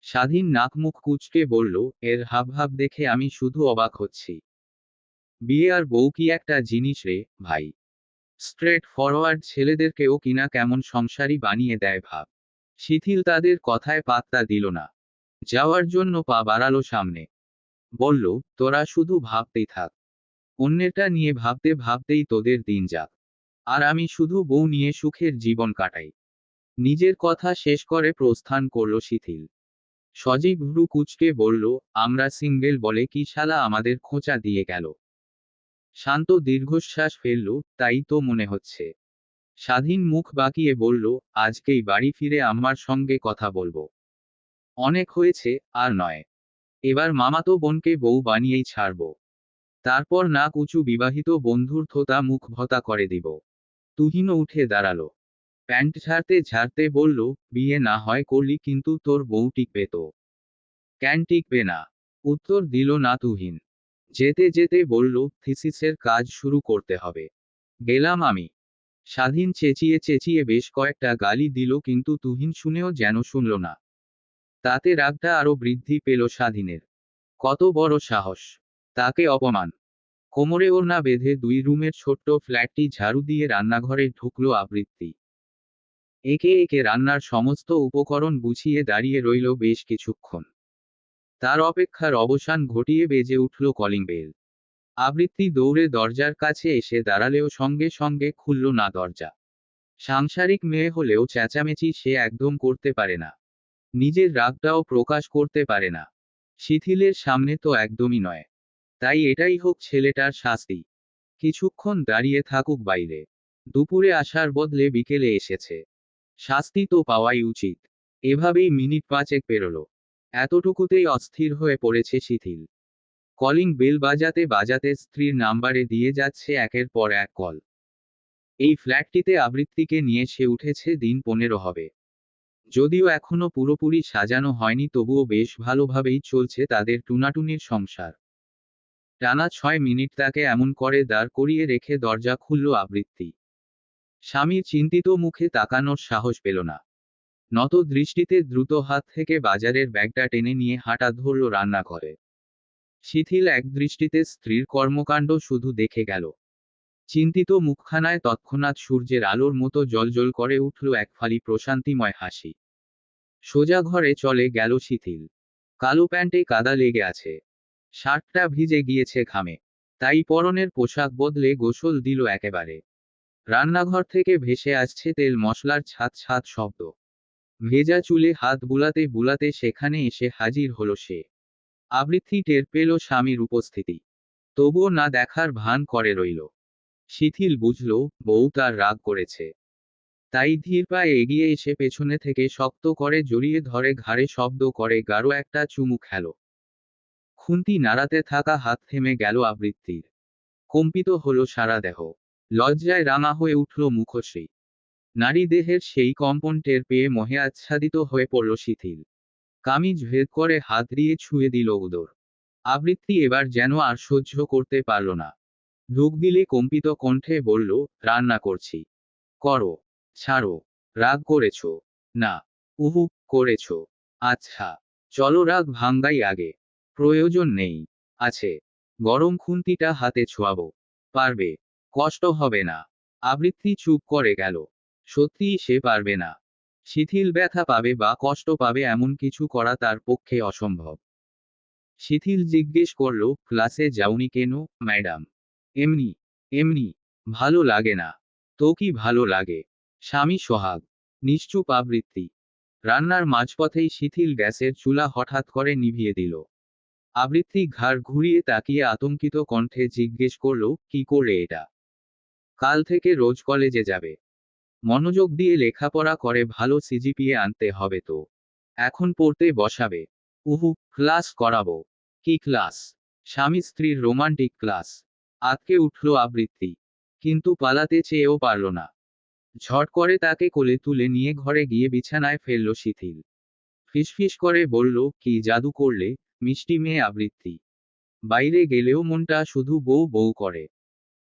স্বাধীন নাক মুখ কুঁচকে বলল, এর হাবভাব দেখে আমি শুধু অবাক হচ্ছি। বিয়ে আর বউ কি একটা জিনিস রে ভাই? স্ট্রেট ফরওয়ার্ড ছেলেদেরকেও কিনা কেমন সংসারী বানিয়ে দেয় ভাব। শিথিল তাদের কথায় পাত্তা দিল না। যাওয়ার জন্য পা বাড়ালো সামনে। বলল, তোরা শুধু ভাবতেই থাক। অন্যেরটা নিয়ে ভাবতে ভাবতেই তোদের দিন যাক। আর আমি শুধু বউ নিয়ে সুখের জীবন কাটাই। নিজের কথা শেষ করে প্রস্থান করল শিথিল। সজীব ভ্রু কুঁচকে বলল, আমরা সিঙ্গেল বলে কি শালা আমাদের খোঁচা দিয়ে গেল? শান্ত দীর্ঘশ্বাস ফেলল, তাই তো মনে হচ্ছে। স্বাধীন মুখ বাঁকিয়ে বলল, আজকেই বাড়ি ফিরে আম্মার সঙ্গে কথা বলবো। অনেক হয়েছে, আর নয়। এবার মামাতো বোনকে বউ বানিয়েই ছাড়ব। তারপর নাক উঁচু বিবাহিত বন্ধুর থোতা মুখ ভতা করে দিব। তুহিনও উঠে দাঁড়ালো। প্যান্ট ঝাড়তে ঝাড়তে বলল, বিয়ে না হয় করলি কিন্তু তোর বউ টিকবে তো? কেন টিকবে না? উত্তর দিল না তুহিন। যেতে যেতে বলল, থিসিসের কাজ শুরু করতে হবে। গেলাম আমি। স্বাধীন চেঁচিয়ে চেঁচিয়ে বেশ কয়েকটা গালি দিল কিন্তু তুহিন শুনেও যেন শুনল না। তাতে রাগটা আরো বৃদ্ধি পেল স্বাধীনের। কত বড় সাহস! তাকে অপমান! কোমরে ওড়না বেঁধে 2 রুমের ছোট্ট ফ্ল্যাটটি ঝাড়ু দিয়ে রান্নাঘরে ঢুকলো আবৃত্তি। একে একে রান্নার সমস্ত উপকরণ গুছিয়ে দাঁড়িয়ে রইল বেশ কিছুক্ষণ। তার অপেক্ষার অবসান ঘটিয়ে বেজে উঠল কলিং বেল। আবৃত্তি দৌড়ে দরজার কাছে এসে দাঁড়ালেও সঙ্গে সঙ্গে খুলল না দরজা। সাংসারিক মেয়ে হলেও চেঁচামেচি সে একদম করতে পারে না। নিজের রাগটাও প্রকাশ করতে পারে না। শিথিলের সামনে তো একদমই নয়। তাই এটাই হোক ছেলেটার শাস্তি। কিছুক্ষণ দাঁড়িয়ে থাকুক বাইরে। দুপুরে আসার বদলে বিকেলে এসেছে। শাস্তি তো পাওয়াই উচিত। এভাবেই মিনিট 5 পেরোলো। এতটুকুতেই অস্থির হয়ে পড়েছে শিথিল। কলিং বেল বাজাতে বাজাতে স্ত্রীর নাম্বারে দিয়ে যাচ্ছে একের পর এক কল। এই ফ্ল্যাটটিতে আবৃত্তিকে নিয়ে সে উঠেছে দিন 15 হবে। যদিও এখনো পুরোপুরি সাজানো হয়নি তবুও বেশ ভালোভাবেই চলছে তাদের টুনাটুনির সংসার। টানা 6 মিনিট তাকে এমন করে দাঁড় করিয়ে রেখে দরজা খুলল আবৃত্তি। স্বামীর চিন্তিত মুখে তাকানোর সাহস পেল না। নত দৃষ্টিতে দ্রুত হাত থেকে বাজারের ব্যাগটা টেনে নিয়ে হাঁটা ধরল রান্নাঘরে। শিথিল এক দৃষ্টিতে স্ত্রীর কর্মকাণ্ড শুধু দেখে গেল। চিন্তিত মুখখানায় তৎক্ষণাৎ সূর্যের আলোর মতো জ্বলজ্বল করে উঠল এক ফালি প্রশান্তিময় হাসি। সোজা ঘরে চলে গেল শিথিল। কালো প্যান্টে কাদা লেগে আছে, শার্টটা ভিজে গিয়েছে ঘামে, তাই পরনের পোশাক বদলে গোসল দিল একেবারে। রান্নাঘর থেকে ভেসে আসছে তেল মশলার ছাদ ছাদ শব্দ। ভেজা চুলে হাত বুলাতে বুলাতে সেখানে এসে হাজির হলো সে। আবৃত্তি টের পেল স্বামীর উপস্থিতি, তবুও না দেখার ভান করে রইল। শিথিল বুঝল বউ তার রাগ করেছে, তাই ধীর পায়ে এগিয়ে এসে পেছনে থেকে শক্ত করে জড়িয়ে ধরে ঘাড়ে শব্দ করে গাঢ় একটা চুমু খেল। খুন্তি নাড়াতে থাকা হাত থেমে গেল আবৃত্তির। কম্পিত হলো সারা দেহ, লজ্জায় রাঙা হয়ে উঠল মুখশ্রী। নারী দেহের সেই কম্পন টের পেয়ে মোহে আচ্ছাদিত হয়ে পড়ল শিথিল। কামিজ ভেদ করে হাত দিয়ে ছুঁয়ে দিল উদর। আবৃত্তি এবার যেন আর সহ্য করতে পারল না। ঢুক গিলে কম্পিত কণ্ঠে বলল, রান্না করছি, করো, ছাড়ো। রাগ করেছ? না। উহু, করেছ। আচ্ছা, চলো রাগ ভাঙ্গাই আগে। প্রয়োজন নেই। আছে। গরম খুন্তিটা হাতে ছোঁয়াবো। পারবে? কষ্ট হবে না। আবৃত্তি চুপ করে গেল। সত্যিই সে পারবে না। শিথিল ব্যথা পাবে বা কষ্ট পাবে এমন কিছু করা তার পক্ষে অসম্ভব। শিথিল জিজ্ঞেস করল, ক্লাসে যাওনি কেন, ম্যাডাম? এমনি। এমনি। ভালো লাগে না। তো কি ভালো লাগে? স্বামী সোহাগ। নিশ্চুপ আবৃত্তি। রান্নার মাঝপথেই শিথিল গ্যাসের চুলা হঠাৎ করে নিভিয়ে দিল। আবৃত্তি ঘাড় ঘুরিয়ে তাকিয়ে আতঙ্কিত কণ্ঠে জিজ্ঞেস করল, কি করলে এটা? কাল থেকে রোজ কলেজে যাবে। মনোযোগ দিয়ে লেখাপড়া করে ভালো সিজিপিএ আনতে হবে তো। এখন পড়তে বসাবে। উহু, ক্লাস করাবো। কি ক্লাস? স্বামী স্ত্রীর রোমান্টিক ক্লাস। আতকে উঠল আবৃত্তি, কিন্তু পালাতে চেয়েও পারল না। ঝট করে তাকে কোলে তুলে নিয়ে ঘরে গিয়ে বিছানায় ফেলল শিথিল। ফিসফিস করে বলল, কি জাদু করলে, মিষ্টি মেয়ে আবৃত্তি। বাইরে গেলেও মনটা শুধু বউ বউ করে।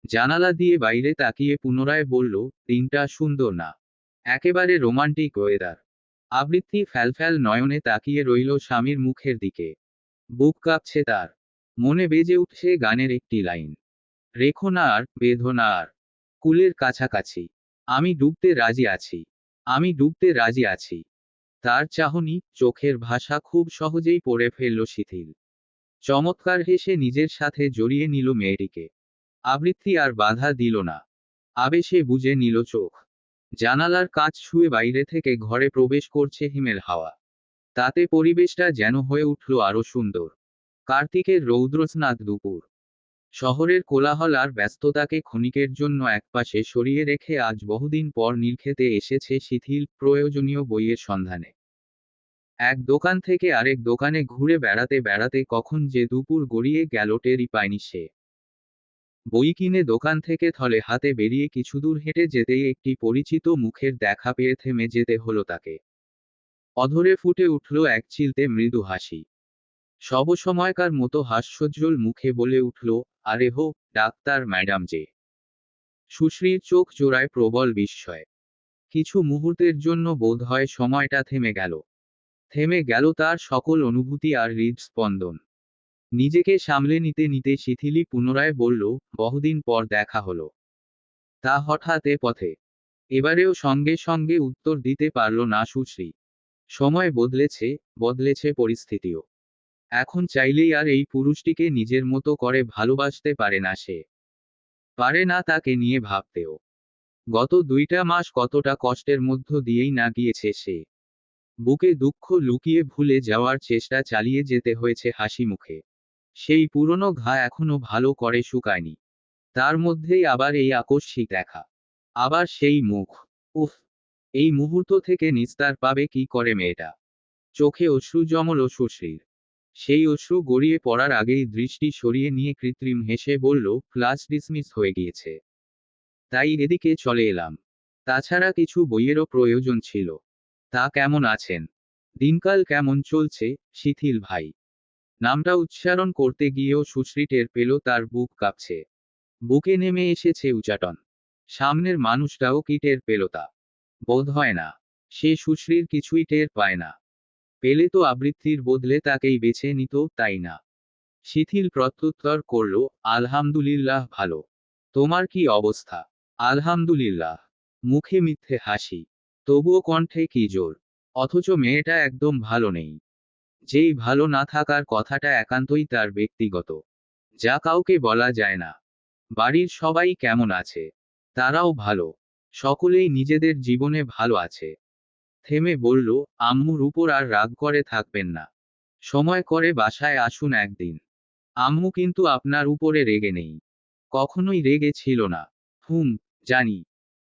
জানালা দিয়ে বাইরে তাকিয়ে পুনরায় বলল, দিনটা সুন্দর না? একেবারে রোমান্টিক ওয়েদার। আবৃত্তি ফ্যালফ্যাল নয়নে তাকিয়ে রইল স্বামীর মুখের দিকে। বুক কাঁপছে তার। মনে বেজে উঠছে গানের একটি লাইন, রেখো না আর, বেঁধো না আর, কুলের কাছাকাছি। আমি ডুবতে রাজি আছি। আমি ডুবতে রাজি আছি। তার চাহনি, চোখের ভাষা খুব সহজেই পড়ে ফেলল শিথিল। চমৎকার হেসে নিজের সাথে জড়িয়ে নিল মেয়েটিকে। আবৃত্তি আর বাধা দিল না। আবেশে বুজে নিল চোখ। জানালার কাঁচ ছুঁয়ে বাইরে থেকে ঘরে প্রবেশ করছে হিমেল হাওয়া। তাতে পরিবেশটা যেন হয়ে উঠল আরো সুন্দর। কার্তিকের রৌদ্রস্নাত দুপুর। শহরের কোলাহল আর ব্যস্ততাকে ক্ষণিকের জন্য একপাশে সরিয়ে রেখে আজ বহুদিন পর নীলক্ষেতে এসেছে শিথিল, প্রয়োজনীয় বইয়ের সন্ধানে। এক দোকান থেকে আরেক দোকানে ঘুরে বেড়াতে বেড়াতে কখন যে দুপুর গড়িয়ে গেল টেরই পায়নি সে। বই কিনে দোকান থেকে থলে হাতে বেরিয়ে কিছুদূর হেঁটে যেতেই একটি পরিচিত মুখের দেখা পেয়ে থেমে যেতে হলো তাকে। অধরে ফুটে উঠল এক চিলতে মৃদু হাসি। সবসময়কার মতো হাস্যোজ্জ্বল মুখে বলে উঠল, আরে হো, ডাক্তার ম্যাডাম যে। সুশ্রীর চোখ জোড়ায় প্রবল বিস্ময়। কিছু মুহূর্তের জন্য বোধ হয় সময়টা থেমে গেল। থেমে গেল তার সকল অনুভূতি আর হৃদস্পন্দন। নিজেকে সামলে নিতে নিতে শিথিলি পুনরায় বলল, বহুদিন পর দেখা হলো। তা হঠাৎ এ পথে? এবারেও সঙ্গে সঙ্গে উত্তর দিতে পারল না সুশ্রী। সময় বদলেছে, বদলেছে পরিস্থিতিও। এখন চাইলেই আর এই পুরুষটিকে নিজের মতো করে ভালোবাসতে পারে না সে। পারে না তাকে নিয়ে ভাবতেও। গত 2টা মাস কতটা কষ্টের মধ্য দিয়েই না গিয়েছে সে। বুকে দুঃখ লুকিয়ে ভুলে যাওয়ার চেষ্টা চালিয়ে যেতে হয়েছে হাসি মুখে। সেই পুরনো ঘা এখনো ভালো করে শুকায়নি। তার মধ্যেই আবার এই আকস্মিক দেখা। আবার সেই মুখ। উফ! এই মুহূর্ত থেকে নিস্তার পাবে কি করে মেয়েটা? চোখে অশ্রু জমল সুশ্রীর। সেই অশ্রু গড়িয়ে পড়ার আগেই দৃষ্টি সরিয়ে নিয়ে কৃত্রিম হেসে বলল, ক্লাস ডিসমিস হয়ে গিয়েছে। তাই এদিকে চলে এলাম। তাছাড়া কিছু বইয়েরও প্রয়োজন ছিল। তা কেমন আছেন? দিনকাল কেমন চলছে, শিথিল ভাই? নামটা উচ্চারণ করতে গিয়েও সুশ্রী টের পেল তার বুক কাঁপছে। বুকে নেমে এসেছে উচাটন। সামনের মানুষটাও কি টের পেল তা? বোধ হয় না। সে সুশ্রীর কিছুই টের পায় না। পেলে তো আবৃত্তির বদলে তাকেই বেছে নিত, তাই না? শিথিল প্রত্যুত্তর করল, আলহামদুলিল্লাহ ভালো। তোমার কি অবস্থা? আলহামদুলিল্লাহ। মুখে মিথ্যে হাসি, তবুও কণ্ঠে কি জোর। অথচ মেয়েটা একদম ভালো নেই। যেই ভালো না থাকার কথাটা একান্তই তার ব্যক্তিগত, যা কাউকে বলা যায় না। বাড়ির সবাই কেমন আছে? তারাও ভালো। সকলেই নিজেদের জীবনে ভালো আছে। থেমে বলল, আম্মুর উপর আর রাগ করে থাকবেন না। সময় করে বাসায় আসুন একদিন। আম্মু কিন্তু আপনার উপরে রেগে নেই। কখনোই রেগে ছিল না। হুম, জানি।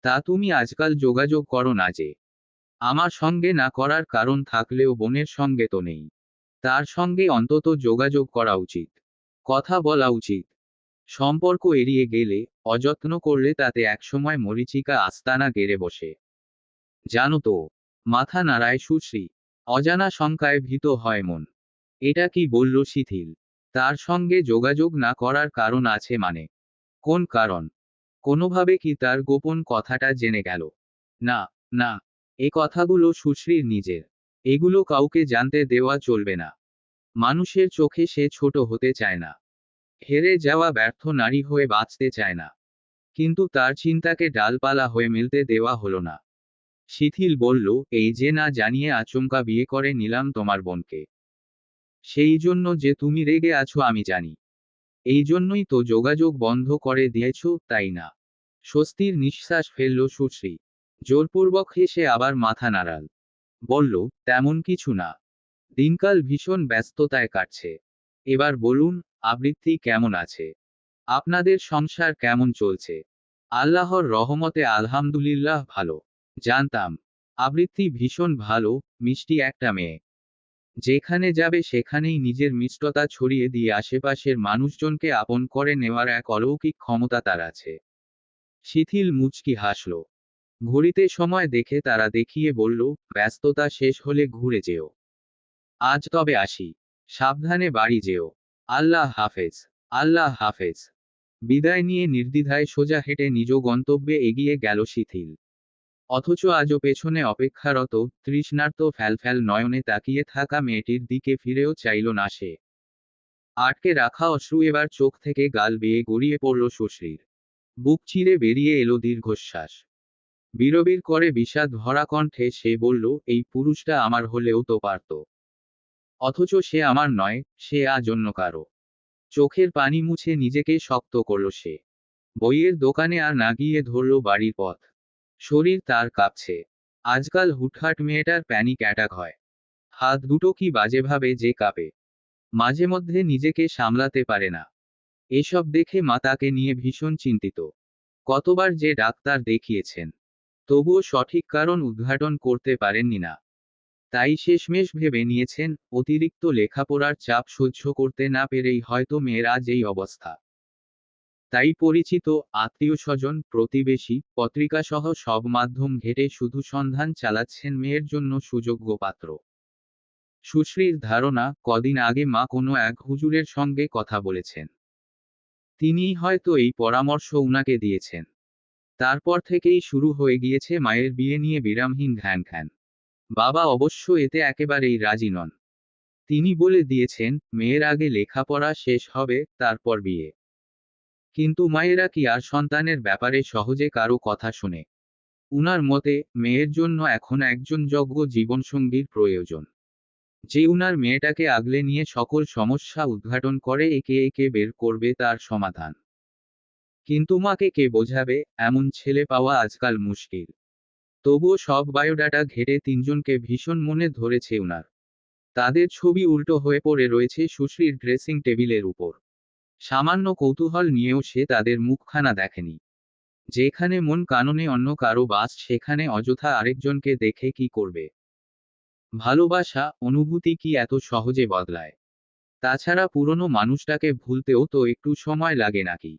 তা তুমি আজকাল যোগাযোগ করো না যে? আমার সঙ্গে না করার কারণ থাকলেও বোনের সঙ্গে তো নেই। তার সঙ্গে অন্তত যোগাযোগ করা উচিত। কথা বলা উচিত। সম্পর্ক এড়িয়ে গেলে, অযত্ন করলে তাতে একসময় মরীচিকা আস্তানা গেড়ে বসে। জানো তো? মাথা নাড়ায় সুশ্রী। অজানা শঙ্কায় ভীত হয় মন। এটা কি বলল শিথিল? তার সঙ্গে যোগাযোগ না করার কারণ আছে মানে? কোন কারণ? কোনোভাবে কি তার গোপন কথাটা জেনে গেল? না, না। এ কথাগুলো সুশ্রীর নিজের। এগুলো কাউকে জানতে দেওয়া চলবে না। মানুষের চোখে সে ছোট হতে চায় না। হেরে যাওয়া ব্যর্থ নারী হয়ে বাঁচতে চায় না। কিন্তু তার চিন্তাকে ডালপালা হয়ে মেলতে দেওয়া হলো না। শিথিল বলল, এই যে না জানিয়ে আচমকা বিয়ে করে নিলাম তোমার বোনকে। সেই জন্য যে তুমি রেগে আছো আমি জানি। এই জন্যই তো যোগাযোগ বন্ধ করে দিয়েছ, তাই না? স্বস্তির নিঃশ্বাস ফেলল সুশ্রী। জোরপূর্বক হেসে আবার মাথা নাড়াল। বলল, তেমন কিছু না। দিনকাল ভীষণ ব্যস্ততায় কাটছে। এবার বলুন, আবৃত্তি কেমন আছে? আপনাদের সংসার কেমন চলছে? আল্লাহর রহমতে আলহামদুলিল্লাহ ভালো। জানতাম। আবৃত্তি ভীষণ ভালো, মিষ্টি একটা মেয়ে। যেখানে যাবে সেখানেই নিজের মিষ্টতা ছড়িয়ে দিয়ে আশেপাশের মানুষজনকে আপন করে নেওয়ার এক অলৌকিক ক্ষমতা তার আছে। শিথিল মুচকি হাসল। ঘড়িতে সময় দেখে তারা দেখিয়ে বলল, ব্যস্ততা শেষ হলে ঘুরে যেও। আজ তবে আসি। সাবধানে বাড়ি যেও। আল্লাহ হাফেজ। আল্লাহ হাফেজ। বিদায় নিয়ে নির্দ্বিধায় সোজা হেঁটে নিজ গন্তব্যে এগিয়ে গেল শিথিল। অথচ আজও পেছনে অপেক্ষারত, তৃষ্ণার্ত ফ্যালফ্যাল নয়নে তাকিয়ে থাকা মেয়েটির দিকে ফিরেও চাইল না সে। আটকে রাখা অশ্রু এবার চোখ থেকে গাল বেয়ে গড়িয়ে পড়ল সুশ্রীর। বুক চিরে বেরিয়ে এলো দীর্ঘশ্বাস। বিড়বিড় করে বিষাদ ভরা কণ্ঠে সে বলল, এই পুরুষটা আমার হলেও তো পারত। অথচ সে আমার নয়, সে আজ অন্য কারো। চোখের পানি মুছে নিজেকে শক্ত করল সে। বইয়ের দোকানে আর না গিয়ে ধরল বাড়ির পথ। শরীর তার কাঁপছে। আজকাল হুটহাট মেয়েটার প্যানিক অ্যাটাক হয়। হাত দুটো কি বাজেভাবে যে কাঁপে। মাঝে মধ্যে নিজেকে সামলাতে পারে না। এসব দেখে মা তাকে নিয়ে ভীষণ চিন্তিত। কতবার যে ডাক্তার দেখিয়েছেন, তবুও সঠিক কারণ উদ্ঘাটন করতে পারেননি না। তাই শেষমেশ ভেবে নিয়েছেন, অতিরিক্ত লেখাপড়ার চাপ সহ্য করতে না পেরেই হয়তো মেয়ের আজ এই অবস্থা। তাই পরিচিত, আত্মীয়স্বজন, প্রতিবেশী, পত্রিকাসহ সব মাধ্যম ঘেঁটে শুধু সন্ধান চালাচ্ছেন মেয়ের জন্য সুযোগ্য পাত্র। সুশ্রীর ধারণা, কদিন আগে মা কোনো এক হুজুরের সঙ্গে কথা বলেছেন। তিনিই হয়তো এই পরামর্শ উনাকে দিয়েছেন। তারপর থেকেই শুরু হয়ে গিয়েছে মায়ের বিয়ে নিয়ে বিরামহীন ঘ্যানঘ্যান। বাবা অবশ্য এতে একেবারেই রাজি নন। তিনি বলে দিয়েছেন, মেয়ের আগে লেখাপড়া শেষ হবে, তারপর বিয়ে। কিন্তু মায়েরা কি আর সন্তানের ব্যাপারে সহজে কারো কথা শোনে? উনার মতে, মেয়ের জন্য এখন একজন যোগ্য জীবনসঙ্গীর প্রয়োজন। যে উনার মেয়েটাকে আগলে নিয়ে সকল সমস্যা উদ্ঘাটন করে একে একে বের করবে তার সমাধান। কিন্তু মাকে কে বোঝাবে, এমন ছেলে পাওয়া আজকাল মুশকিল। তবুও সব বায়োডাটা ঘেটে তিনজনকে ভীষণ মনে ধরেছে উনার। তাদের ছবি উল্টো হয়ে পড়ে রয়েছে সুশ্রীর ড্রেসিং টেবিলের উপর। সামান্য কৌতূহল নিয়েও সে তাদের মুখখানা দেখেনি। যেখানে মন কাননে অন্য কারো বাস সেখানে অযথা আরেকজনকে দেখে কি করবে? ভালোবাসা, অনুভূতি কি এত সহজে বদলায়? তাছাড়া পুরনো মানুষটাকে ভুলতেও তো একটু সময় লাগে নাকি?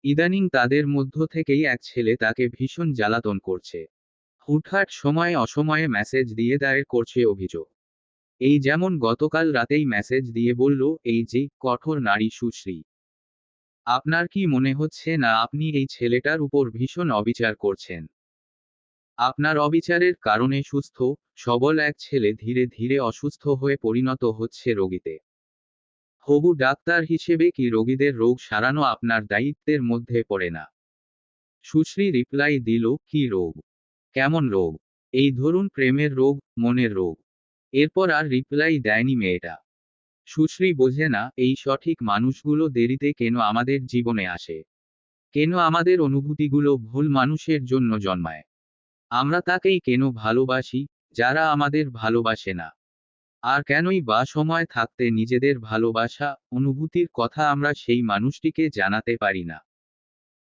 ইদানিং তাদের মধ্য থেকেই এক ছেলে তাকে ভীষণ জ্বালাতন করছে। হুটহাট সময়ে অসময়ে মেসেজ দিয়ে দায়ের করছে অভিযোগ। এই যেমন গতকাল রাতেই মেসেজ দিয়ে বলল, এই যে কঠোর নারী সুশ্রী। আপনার কি মনে হচ্ছে না আপনি এই ছেলেটার উপর ভীষণ অবিচার করছেন? আপনার অবিচারের কারণে সুস্থ, সবল এক ছেলে ধীরে ধীরে অসুস্থ হয়ে পরিণত হচ্ছে রোগীতে। হবু ডাক্তার হিসেবে কি রোগীদের রোগ সারানো আপনার দায়িত্বের মধ্যে পড়ে না? সুশ্রী রিপ্লাই দিল, কি রোগ? কেমন রোগ? এই ধরুন প্রেমের রোগ, মনের রোগ। এরপর আর রিপ্লাই দেয়নি মেয়েটা। সুশ্রী বোঝে না এই সঠিক মানুষগুলো দেরিতে কেন আমাদের জীবনে আসে, কেন আমাদের অনুভূতিগুলো ভুল মানুষের জন্য জন্মায়। আমরা তাকেই কেন ভালোবাসি যারা আমাদের ভালোবাসে না, আর কেনই বা সময় থাকতে নিজেদের ভালোবাসা অনুভূতির কথা আমরা সেই মানুষটিকে জানাতে পারি না।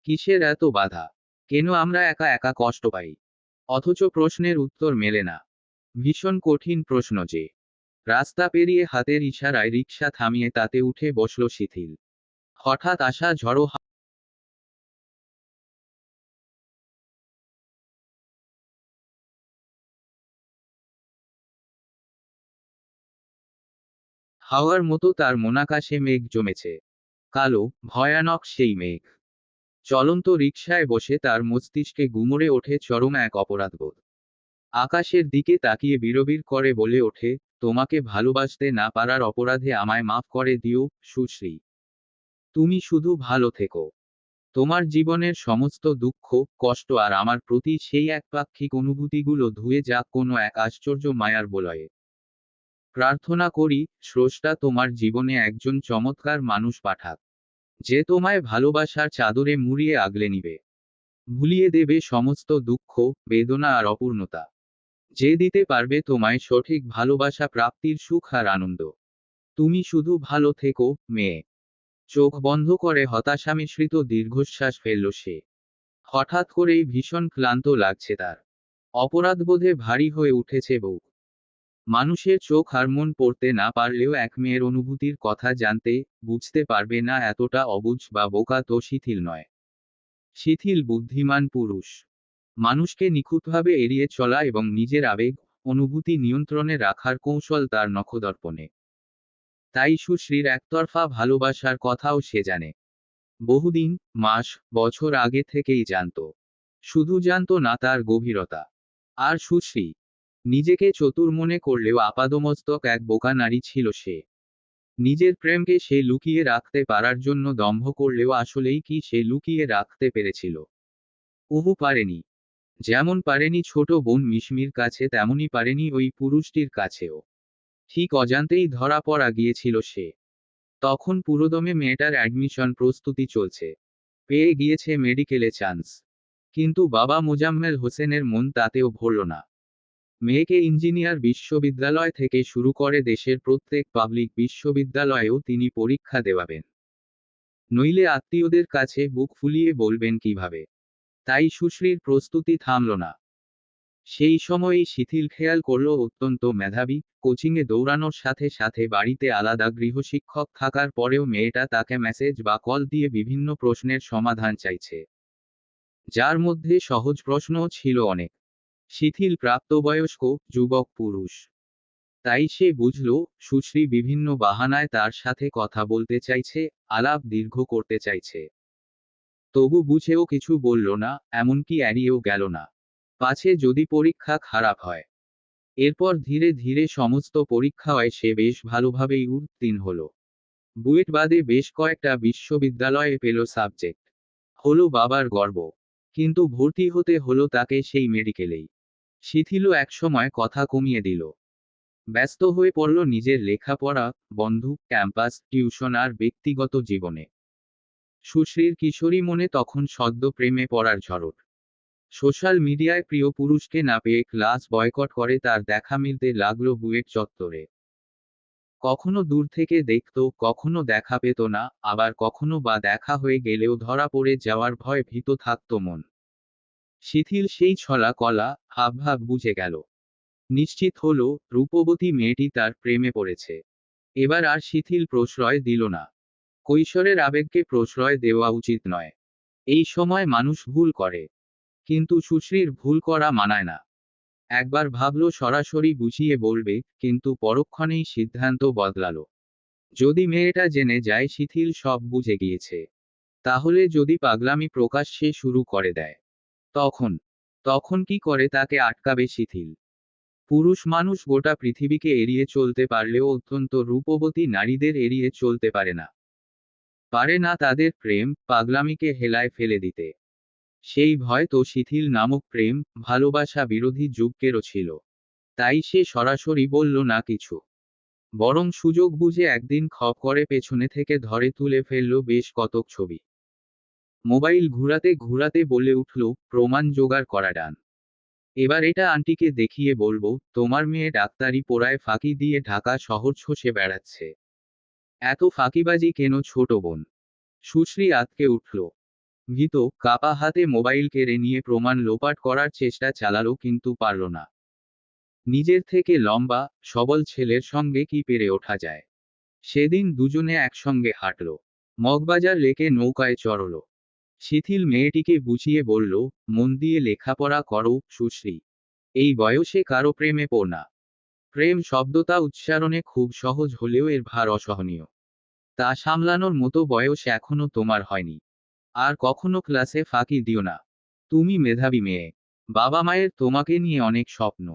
কিসের এত বাধা? কেন আমরা একা একা কষ্ট পাই, অথচ প্রশ্নের উত্তর মেলে না? ভীষণ কঠিন প্রশ্ন যে। রাস্তা পেরিয়ে হাতের ইশারায় রিকশা থামিয়ে তাতে উঠে বসল শিথিল। হঠাৎ আসা ঝড়ো হাওয়ার মতো তার মনাকাশে মেঘ জমেছে। কালো, ভয়ানক সেই মেঘ। চলন্ত রিকশায় বসে তার মস্তিষ্কে গুমড়ে ওঠে চরম এক অপরাধবোধ। আকাশের দিকে তাকিয়ে বিড়বিড় করে বলে ওঠে, তোমাকে ভালোবাসতে না পারার অপরাধে আমায় মাফ করে দিও, সুশ্রী। তুমি শুধু ভালো থেকো। তোমার জীবনের সমস্ত দুঃখ, কষ্ট আর আমার প্রতি সেই একপাক্ষিক অনুভূতিগুলো ধুয়ে যাক কোনো এক আশ্চর্য মায়ার বলয়ে। প্রার্থনা করি, স্রষ্টা তোমার জীবনে একজন চমৎকার মানুষ পাঠাক, যে তোমায় ভালোবাসার চাদরে মুড়িয়ে আগলে নিবে, ভুলিয়ে দেবে সমস্ত দুঃখ, বেদনা আর অপূর্ণতা, যে দিতে পারবে তোমায় সঠিক ভালোবাসা প্রাপ্তির সুখ আর আনন্দ। তুমি শুধু ভালো থেকো, মেয়ে। চোখ বন্ধ করে হতাশা মিশ্রিত দীর্ঘশ্বাস ফেলল সে। হঠাৎ করেই ভীষণ ক্লান্ত লাগছে তার। অপরাধবোধে ভারী হয়ে উঠেছে বুক। মানুষের চোখ আর মন পড়তে না পারলেও এক মেয়ের অনুভূতির কথা জানতে, বুঝতে পারবে না এতটা অবুঝ বা বোকা তো শিথিল নয়। শিথিল বুদ্ধিমান পুরুষ। মানুষকে নিখুঁতভাবে এড়িয়ে চলা এবং নিজের আবেগ, অনুভূতি নিয়ন্ত্রণে রাখার কৌশল তার নখদর্পণে। তাই সুশ্রীর একতরফা ভালোবাসার কথাও সে জানে। বহুদিন, মাস, বছর আগে থেকেই জানত। শুধু জানত না তার গভীরতা। আর সুশ্রী নিজেকে চতুর মনে করলেও আপাদমস্তক এক বোকা নারী ছিল সে। নিজের প্রেমকে সে লুকিয়ে রাখতে পারার জন্য দম্ভ করলেও আসলেই কি সে লুকিয়ে রাখতে পেরেছিল? ওহু পারেনি। যেমন পারেনি ছোট বোন মিশমির কাছে তেমনি পারেনি ওই পুরুষটির কাছেও। ঠিক অজান্তেই ধরা পড়া গিয়েছিল সে। তখন পুরোদমে মেয়েটার অ্যাডমিশন প্রস্তুতি চলছে। পেয়ে গিয়েছে মেডিকেলে চান্স। কিন্তু বাবা মোজাম্মেল হোসেনের মন তাতেও ভরল না। মেয়েকে ইঞ্জিনিয়ার বিশ্ববিদ্যালয় থেকে শুরু করে দেশের প্রত্যেক পাবলিক বিশ্ববিদ্যালয়েও তিনি পরীক্ষা দেওয়াবেন। নইলে আত্মীয়দের কাছে বুক ফুলিয়ে বলবেন কিভাবে? তাই সুশ্রীর প্রস্তুতি থামল না। সেই সময়ই শিথিল খেয়াল করল অত্যন্ত মেধাবী, কোচিংয়ে দৌড়ানোর সাথে সাথে বাড়িতে আলাদা গৃহশিক্ষক থাকার পরেও মেয়েটা তাকে মেসেজ বা কল দিয়ে বিভিন্ন প্রশ্নের সমাধান চাইছে, যার মধ্যে সহজ প্রশ্নও ছিল অনেক। শিথিল প্রাপ্তবয়স্ক, যুবক পুরুষ। তাই সে বুঝল, সুশ্রী বিভিন্ন বাহানায় তার সাথে কথা বলতে চাইছে, আলাপ দীর্ঘ করতে চাইছে। তবু বুঝেও কিছু বলল না, এমনকি এড়িয়েও গেল না। পাছে যদি পরীক্ষা খারাপ হয়। এরপর ধীরে ধীরে সমস্ত পরীক্ষায় সে বেশ ভালোভাবেই উত্তীর্ণ হল। বুয়েট বাদে বেশ কয়েকটা বিশ্ববিদ্যালয়ে পেল সাবজেক্ট। হলো বাবার গর্ব। কিন্তু ভর্তি হতে হলো তাকে সেই মেডিকেলেই। শিথিলও একসময় কথা কমিয়ে দিল। ব্যস্ত হয়ে পড়ল নিজের লেখাপড়া, বন্ধু, ক্যাম্পাস, টিউশন আর ব্যক্তিগত জীবনে। সুশ্রীর কিশোরী মনে তখন সদ্য প্রেমে পড়ার ঝড়। সোশ্যাল মিডিয়ায় প্রিয় পুরুষকে না পেয়ে ক্লাস বয়কট করে তার দেখা মিলতে লাগলো বুয়েট চত্বরে। কখনো দূর থেকে দেখত, কখনো দেখা পেত না, আবার কখনো বা দেখা হয়ে গেলেও ধরা পড়ে যাওয়ার ভয় ভীত থাকত মন। শিথিল সেই ছলা কলা হাবভাব বুঝে গেল। নিশ্চিত হলো, রূপবতী মেয়েটি তার প্রেমে পড়েছে। এবার আর শিথিল প্রশ্রয় দিল না। কৈশোরের আবেগকে প্রশ্রয় দেওয়া উচিত নয়। এই সময় মানুষ ভুল করে। কিন্তু সুশ্রীর ভুল করা মানায় না। একবার ভাবল সরাসরি বুঝিয়ে বলবে, কিন্তু পরক্ষণেই সিদ্ধান্ত বদলালো। যদি মেয়েটা জেনে যায় শিথিল সব বুঝে গিয়েছে, তাহলে যদি পাগলামি প্রকাশ্যে শুরু করে দেয়, তখন তখন কি করে তাকে আটকাবে শিথিল? পুরুষ মানুষ গোটা পৃথিবীকে এড়িয়ে চলতে পারলেও অত্যন্ত রূপবতী নারীদের এড়িয়ে চলতে পারে না। পারে না তাদের প্রেম পাগলামিকে হেলায় ফেলে দিতে। সেই ভয় তো শিথিল নামক প্রেম ভালোবাসা বিরোধী যুগকেরও ছিল। তাই সে সরাসরি বলল না কিছু, বরং সুযোগ বুঝে একদিন খপ করে পেছনে থেকে ধরে তুলে ফেলল বেশ কতক ছবি। মোবাইল ঘুরাতে ঘুরাতে বলে উঠল, প্রমাণ জোগাড় করা ডান। এবার এটা আন্টিকে দেখিয়ে বলবো, তোমার মেয়ে ডাক্তারি পড়ায় ফাঁকি দিয়ে ঢাকা শহর চষে বেড়াচ্ছে। এত ফাঁকিবাজি কেন ছোট বোন? সুশ্রী আঁতকে উঠল। ভীত কাপা হাতে মোবাইল কেড়ে নিয়ে প্রমাণ লোপাট করার চেষ্টা চালালো, কিন্তু পারল না। নিজের থেকে লম্বা সবল ছেলের সঙ্গে কি পেরে ওঠা যায়? সেদিন দুজনে একসঙ্গে হাঁটল, মগবাজার লেকে নৌকায় চড়ল। শিথিল মেয়েটিকে বুঝিয়ে বলল, মন দিয়ে লেখাপড়া করো সুশ্রী। এই বয়সে কারো প্রেমে পড়ো না। প্রেম শব্দটা উচ্চারণে খুব সহজ হলেও এর ভার অসহনীয়। তা সামলানোর মতো বয়স এখনো তোমার হয়নি। আর কখনো ক্লাসে ফাঁকি দিও না। তুমি মেধাবী মেয়ে। বাবা মায়ের তোমাকে নিয়ে অনেক স্বপ্ন।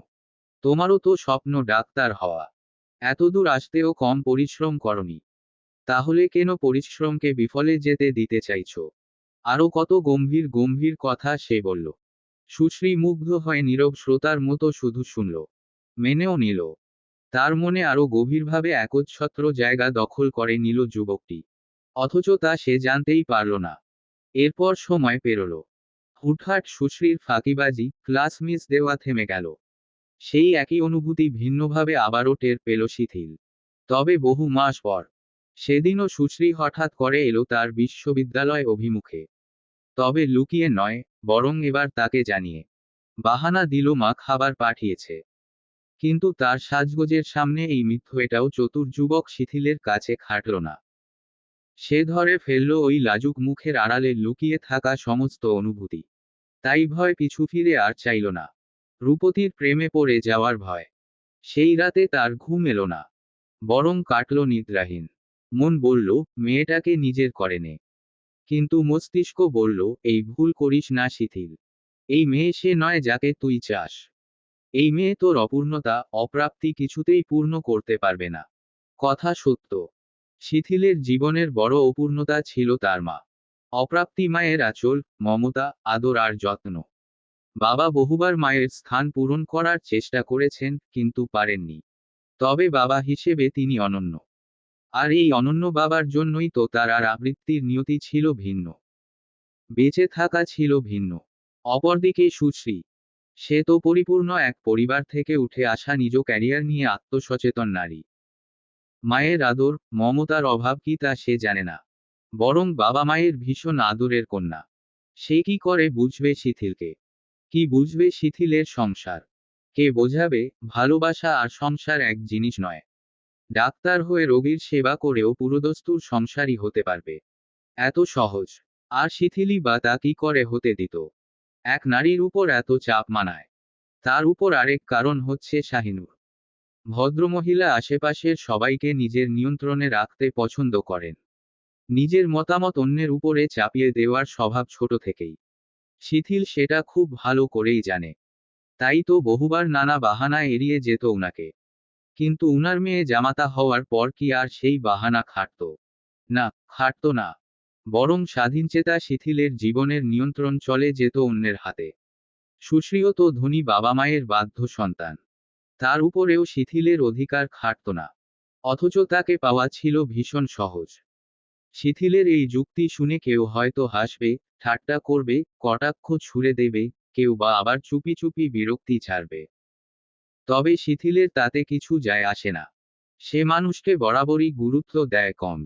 তোমারও তো স্বপ্ন ডাক্তার হওয়া। এতদূর আসতেও কম পরিশ্রম করনি। তাহলে কেন পরিশ্রমকে বিফলে যেতে দিতে চাইছো? আরও কত গম্ভীর গম্ভীর কথা সে বলল। সুশ্রী মুগ্ধ হয়ে নীরব শ্রোতার মতো শুধু শুনল, মেনেও নিল। তার মনে আরো গভীরভাবে একচ্ছত্র জায়গা দখল করে নিল যুবকটি। অথচ তা সে জানতেই পারল না। এরপর সময় পেরোল। হুটহাট সুশ্রীর ফাঁকিবাজি, ক্লাস মিস দেওয়া থেমে গেল। সেই একই অনুভূতি ভিন্নভাবে আবারও টের পেল শিথিল। তবে বহু মাস পর। সেদিনও সুশ্রী হঠাৎ করে এলো তার বিশ্ববিদ্যালয় অভিমুখে। তবে লুকিয়ে নয়, বরং এবার তাকে জানিয়ে। বাহানা দিল মা খাবার পাঠিয়েছে। কিন্তু তার সাজগোজের সামনে এই মিথ্য এটাও চতুর যুবক শিথিলের কাছে খাটল না। সে ধরে ফেলল ওই লাজুক মুখের আড়ালে লুকিয়ে থাকা সমস্ত অনুভূতি। তাই ভয় পিছু ফিরে আর চাইল না। রূপতীর প্রেমে পড়ে যাওয়ার ভয়। সেই রাতে তার ঘুম এলো না, বরং কাটল নিদ্রাহীন। মন বলল, মেয়েটাকে নিজের করে নে। কিন্তু মস্তিষ্ক বলল, এই ভুল করিস না শিথিল। এই মেয়ে সে নয় যাকে তুই চাস। এই মেয়ে তোর অপূর্ণতা অপ্রাপ্তি কিছুতেই পূর্ণ করতে পারবে না। কথা সত্য। শিথিলের জীবনের বড় অপূর্ণতা ছিল তার মা। অপ্রাপ্তি মায়ের আঁচল, মমতা, আদর আর যত্ন। বাবা বহুবার মায়ের স্থান পূরণ করার চেষ্টা করেছেন, কিন্তু পারেননি। তবে বাবা হিসেবে তিনি অনন্য। আর এই অনন্য বাবার জন্যই তো তার আর আবৃত্তির নিয়তি ছিল ভিন্ন। বেঁচে থাকা ছিল ভিন্ন। অপরদিকে সুশ্রী, সে তো পরিপূর্ণ এক পরিবার থেকে উঠে আসা নিজ ক্যারিয়ার নিয়ে আত্মসচেতন নারী। মায়ের আদর মমতার অভাব কি তা সে জানে না। বরং বাবা মায়ের ভীষণ আদরের কন্যা। সে কি করে বুঝবে শিথিলকে? কি বুঝবে শিথিলের সংসার? কে বোঝাবে, ভালোবাসা আর সংসার এক জিনিস নয়। ডাক্তার হয়ে রোগীর সেবা করেও পুরোদস্তুর সংসারই হতে পারবে। এত সহজ। আর শিথিলই বা তা কি করে হতে দিত? এক নারীর উপর এত চাপ মানায়। তার উপর আরেক কারণ হচ্ছে শাহিনুর। ভদ্রমহিলা আশেপাশের সবাইকে নিজের নিয়ন্ত্রণে রাখতে পছন্দ করেন। নিজের মতামত অন্যের উপরে চাপিয়ে দেওয়ার স্বভাব ছোট থেকেই। শিথিল সেটা খুব ভালো করেই জানে। তাই তো বহুবার নানা বাহানায় এড়িয়ে যেত উনাকে। কিন্তু উনার মেয়ে জামাতা হওয়ার পর কি আর সেই বাহানা খাটত? না, খাটত না। বরং স্বাধীনচেতা শিথিলের জীবনের নিয়ন্ত্রণ চলে যেত অন্যের হাতে। সুশ্রীও তো ধনী বাবা মায়ের বাধ্য সন্তান। তার উপরেও শিথিলের অধিকার খাটত না। অথচ তাকে পাওয়া ছিল ভীষণ সহজ। শিথিলের এই যুক্তি শুনে কেউ হয়তো হাসবে, ঠাট্টা করবে, কটাক্ষ ছুড়ে দেবে, কেউ বা আবার চুপি চুপি বিরক্তি ছাড়বে। তবে শিথিলের তাতে কিছু যায় আসে না। সে মানুষকে বরাবরই গুরুত্ব দেয় কম।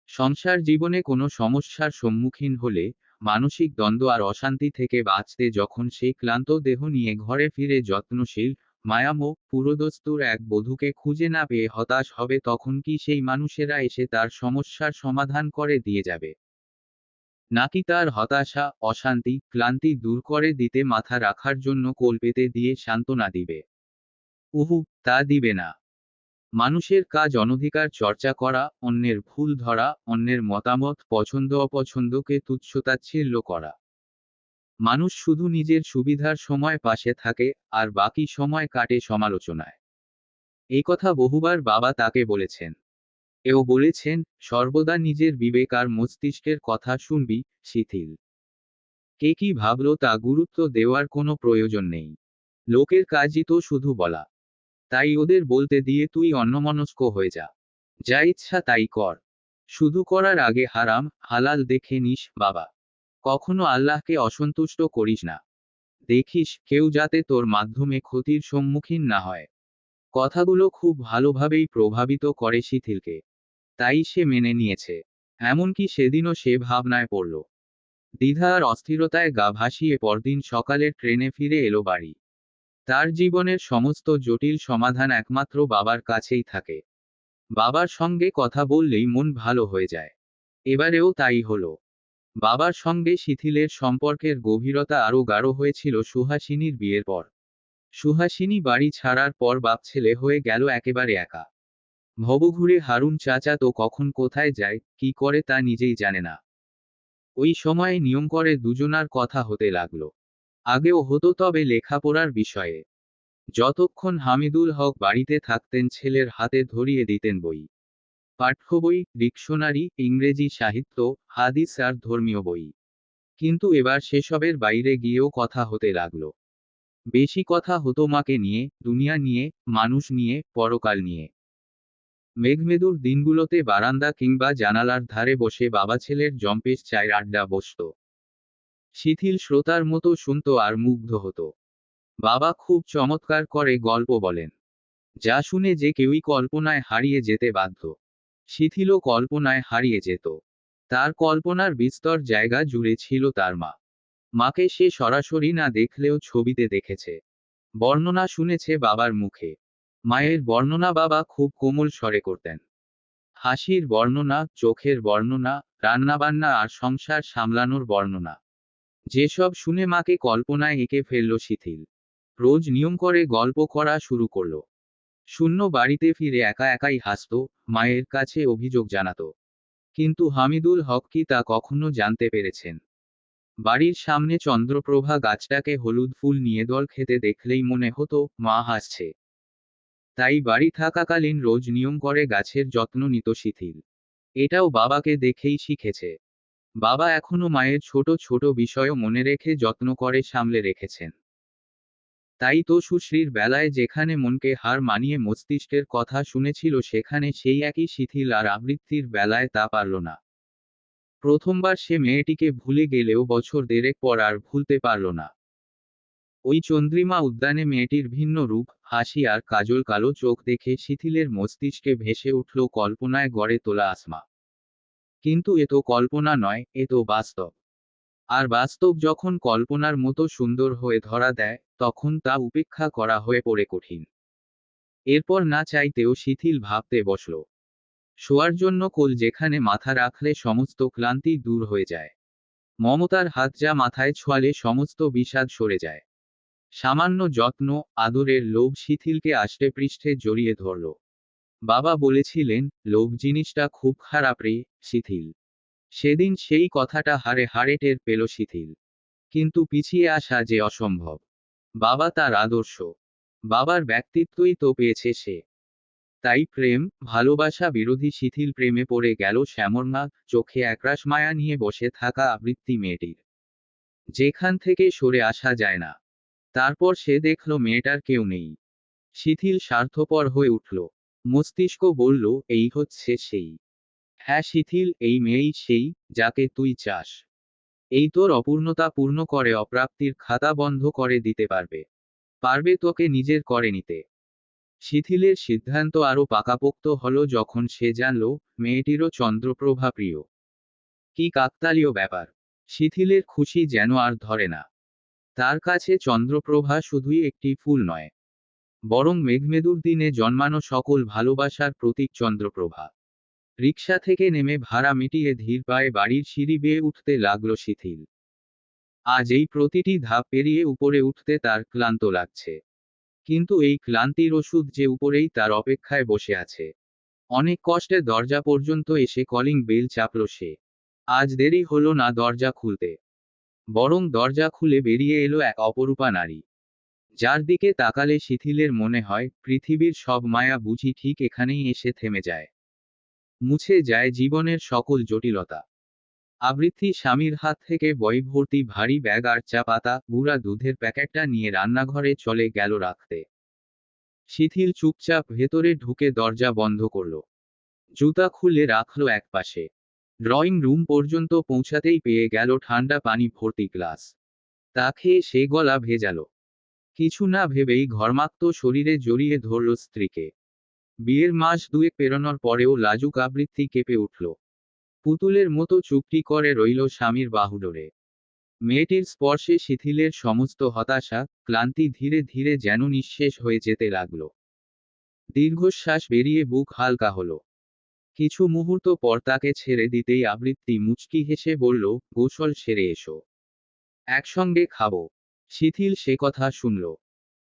সংসার জীবনে কোনো সমস্যার সম্মুখীন হলে, মানসিক দ্বন্দ্ব আর অশান্তি থেকে বাঁচতে যখন সে ক্লান্ত দেহ নিয়ে ঘরে ফিরে যত্নশীল, মায়ামোহ, পুরোদস্তুর এক বধূকে খুঁজে না পেয়ে হতাশ হবে, তখন কি সেই মানুষেরা এসে তার সমস্যার সমাধান করে দিয়ে যাবে? নাকি তার হতাশা, অশান্তি, ক্লান্তি দূর করে দিতে মাথা রাখার জন্য কোল পেতে দিয়ে সান্ত্বনা দিবে? উহু, তা দিবে না। মানুষের কাজ অনধিকার চর্চা করা, অন্যের ভুল ধরা, অন্যের মতামত পছন্দ অপছন্দকে তুচ্ছতাচ্ছিল্য করা। মানুষ শুধু নিজের সুবিধার সময় পাশে থাকে, আর বাকি সময় কাটে সমালোচনায়। এই কথা বহুবার বাবা তাকে বলেছেন। এও বলেছেন, সর্বদা নিজের বিবেক আর মস্তিষ্কের কথা শুনবি, শিথিল। কে কি ভাবলো তা গুরুত্ব দেওয়ার কোনো প্রয়োজন নেই। লোকের কাজই তো শুধু বলা। তাই ওদের বলতে দিয়ে তুই অন্যমনস্ক হয়ে যা। যা ইচ্ছা তাই কর। শুধু করার আগে হারাম হালাল দেখে নিস, বাবা। কখনো আল্লাহকে অসন্তুষ্ট করিস না। দেখিস কেউ যাতে তোর মাধ্যমে ক্ষতির সম্মুখীন না হয়। কথাগুলো খুব ভালোভাবেই প্রভাবিত করে শিথিলকে। তাই সে মেনে নিয়েছে। এমনকি সেদিনও সে ভাবনায় পড়ল। দ্বিধা আর অস্থিরতায় গা ভাসিয়ে পরদিন সকালের ট্রেনে ফিরে এলো বাড়ি। তার জীবনের সমস্ত জটিল সমাধান একমাত্র বাবার কাছেই থাকে। বাবার সঙ্গে কথা বললেই মন ভালো হয়ে যায়। এবারেও তাই হলো। বাবার সঙ্গে শিথিলের সম্পর্কের গভীরতা আরও গাঢ় হয়েছিল সুহাসিনীর বিয়ের পর। সুহাসিনী বাড়ি ছাড়ার পর বাপ ছেলে হয়ে গেল একেবারে একা। ভবঘুরে হারুন চাচা তো কখন কোথায় যায়, কি করে তা নিজেই জানে না। ওই সময়ে নিয়ম করে দুজনার কথা হতে লাগলো। আগেও হতো, তবে লেখাপড়ার বিষয়ে। যতক্ষণ হামিদুল হক বাড়িতে থাকতেন ছেলের হাতে ধরিয়ে দিতেন বই। পাঠ্যবই, ডিকশনারি, ইংরেজি সাহিত্য, হাদিস আর ধর্মীয় বই। কিন্তু এবার সেসবের বাইরে গিয়েও কথা হতে লাগলো। বেশি কথা হতো মাকে নিয়ে, দুনিয়া নিয়ে, মানুষ নিয়ে, পরকাল নিয়ে। মেঘমেদুর দিনগুলোতে বারান্দা কিংবা জানালার ধারে বসে বাবা ছেলের জম্পেশ চায়ের আড্ডা বসত। শিথিল শ্রোতার মতো শুনত আর মুগ্ধ হতো। বাবা খুব চমৎকার করে গল্প বলেন, যা শুনে যে কেউই কল্পনায় হারিয়ে যেতে বাধ্য। শিথিলও কল্পনায় হারিয়ে যেত। তার কল্পনার বিস্তর জায়গা জুড়ে ছিল তার মা। মাকে সে সরাসরি না দেখলেও ছবিতে দেখেছে। বর্ণনা শুনেছে বাবার মুখে। মায়ের বর্ণনা বাবা খুব কোমল স্বরে করতেন। হাসির বর্ণনা, চোখের বর্ণনা, রান্নাবান্না আর সংসার সামলানোর বর্ণনা। যেসব শুনে মাকে কল্পনায় এঁকে ফেলল শিথিল। রোজ নিয়ম করে গল্প করা শুরু করল। শূন্য বাড়িতে ফিরে একা একাই হাসত, মায়ের কাছে অভিযোগ জানাত। কিন্তু হামিদুল হক কি তা কখনো জানতে পেরেছেন? বাড়ির সামনে চন্দ্রপ্রভা গাছটাকে হলুদ ফুল নিয়ে দল খেতে দেখলেই মনে হতো মা হাসছে। তাই বাড়ি থাকাকালীন রোজ নিয়ম করে গাছের যত্ন নিত শিথিল। এটাও বাবাকে দেখেই শিখেছে। বাবা এখনো মায়ের ছোট ছোট বিষয়ও মনে রেখে যত্ন করে সামলে রেখেছেন। তাই তো সুশ্রীর বেলায় যেখানে মনকে হার মানিয়ে মস্তিষ্কের কথা শুনেছিল, সেখানে সেই একই শিথিল আর আবৃত্তির বেলায় তা পারল না। প্রথমবার সে মেয়েটিকে ভুলে গেলেও বছর দেড়েক পর আর ভুলতে পারল না। ওই চন্দ্রিমা উদ্যানে মেয়েটির ভিন্ন রূপ, হাসি আর কাজল কালো চোখ দেখে শিথিলের মস্তিষ্কে ভেসে উঠল কল্পনায় গড়ে তোলা আসমা। কিন্তু এ তো কল্পনা নয়, এ তো বাস্তব। আর বাস্তব যখন কল্পনার মতো সুন্দর হয়ে ধরা দেয়, তখন তা উপেক্ষা করা হয়ে পড়ে কঠিন। এরপর না চাইতেও শিথিল ভাবতে বসল। শোয়ার জন্য কোল যেখানে মাথা রাখলে সমস্ত ক্লান্তি দূর হয়ে যায়। মমতার হাত যা মাথায় ছোঁয়ালে সমস্ত বিষাদ সরে যায়। সামান্য যত্ন, আদরের লোভ শিথিলকে আষ্টে পৃষ্ঠে জড়িয়ে ধরল। বাবা বলেছিলেন, লোভ জিনিসটা খুব খারাপ রে, শিথিল। সেদিন সেই কথাটা হাড়ে হাড়ে টের পেল শিথিল। কিন্তু পিছিয়ে আসা যে অসম্ভব। বাবা তার আদর্শ। বাবার ব্যক্তিত্বই তো পেয়েছে সে। তাই প্রেম, ভালোবাসা বিরোধী শিথিল প্রেমে পড়ে গেল শ্যামরনাথ, চোখে একরাশ মায়া নিয়ে বসে থাকা আবৃত্তি মেয়েটির। যেখান থেকে সরে আসা যায় না। তারপর সে দেখল মেয়েটার কেউ নেই। শিথিল স্বার্থপর হয়ে উঠল। মস্তিষ্ক বলল, এই হচ্ছে সেই। হ্যাঁ শিথিল, এই মেয়েই সেই, যাকে তুই চাস। এই তোর অপূর্ণতা পূর্ণ করে অপ্রাপ্তির খাতা বন্ধ করে দিতে পারবে। পারবে তোকে নিজের করে নিতে। শিথিলের সিদ্ধান্ত আরও পাকাপোক্ত হল যখন সে জানল, মেয়েটিরও চন্দ্রপ্রভা প্রিয়। কি কাকতালীয় ব্যাপার! শিথিলের খুশি যেন আর ধরে না। তার কাছে চন্দ্রপ্রভা শুধুই একটি ফুল নয়, বরং মেঘমেদুর দিনে জন্মানো সকল ভালোবাসার প্রতীক চন্দ্রপ্রভা। রিকশা থেকে নেমে ভাড়া মিটিয়ে ধীর পায়ে বাড়ির সিঁড়ি বেয়ে উঠতে লাগল শিথিল। আজ এই প্রতিটি ধাপ পেরিয়ে উপরে উঠতে তার ক্লান্ত লাগছে। কিন্তু এই ক্লান্তির ওষুধ যে উপরেই তার অপেক্ষায় বসে আছে। অনেক কষ্টে দরজা পর্যন্ত এসে কলিং বেল চাপল সে। আজ দেরি হলো না দরজা খুলতে। বরং দরজা খুলে বেরিয়ে এলো এক অপরূপা নারী, যার দিকে তাকালে শিথিলের মনে হয় পৃথিবীর সব মায়া বুঝি ঠিক এখানেই এসে থেমে যায়, মুছে যায় জীবনের সকল জটিলতা। আবৃত্তি স্বামীর হাত থেকে বই ভর্তি ভারী ব্যাগ আর চা পাতা গুঁড়া দুধের প্যাকেটটা নিয়ে রান্নাঘরে চলে গেল রাখতে। শিথিল চুপচাপ ভেতরে ঢুকে দরজা বন্ধ করল, জুতা খুলে রাখল একপাশে। ড্রয়িং রুম পর্যন্ত পৌঁছাতেই পেয়ে গেল ঠান্ডা পানি ভর্তি গ্লাস। তা খেয়ে সে গলা ভেজালো। কিছু না ভেবেই ঘর্মাক্ত শরীরে জড়িয়ে ধরল স্ত্রীকে। বিয়ের মাস দুয়েক পেরোনোর পরেও লাজুক আবৃত্তি কেঁপে উঠল। পুতুলের মতো চুপটি করে রইল স্বামীর বাহুডোরে। মেয়েটির স্পর্শে শিথিলের সমস্ত হতাশা, ক্লান্তি ধীরে ধীরে যেন নিঃশেষ হয়ে যেতে লাগল। দীর্ঘশ্বাস বেরিয়ে বুক হালকা হলো। কিছু মুহূর্ত পর তাকে ছেড়ে দিতেই আবৃত্তি মুচকি হেসে বলল, গোসল সেরে এসো, একসঙ্গে খাবো। শিথিল সে কথা শুনল।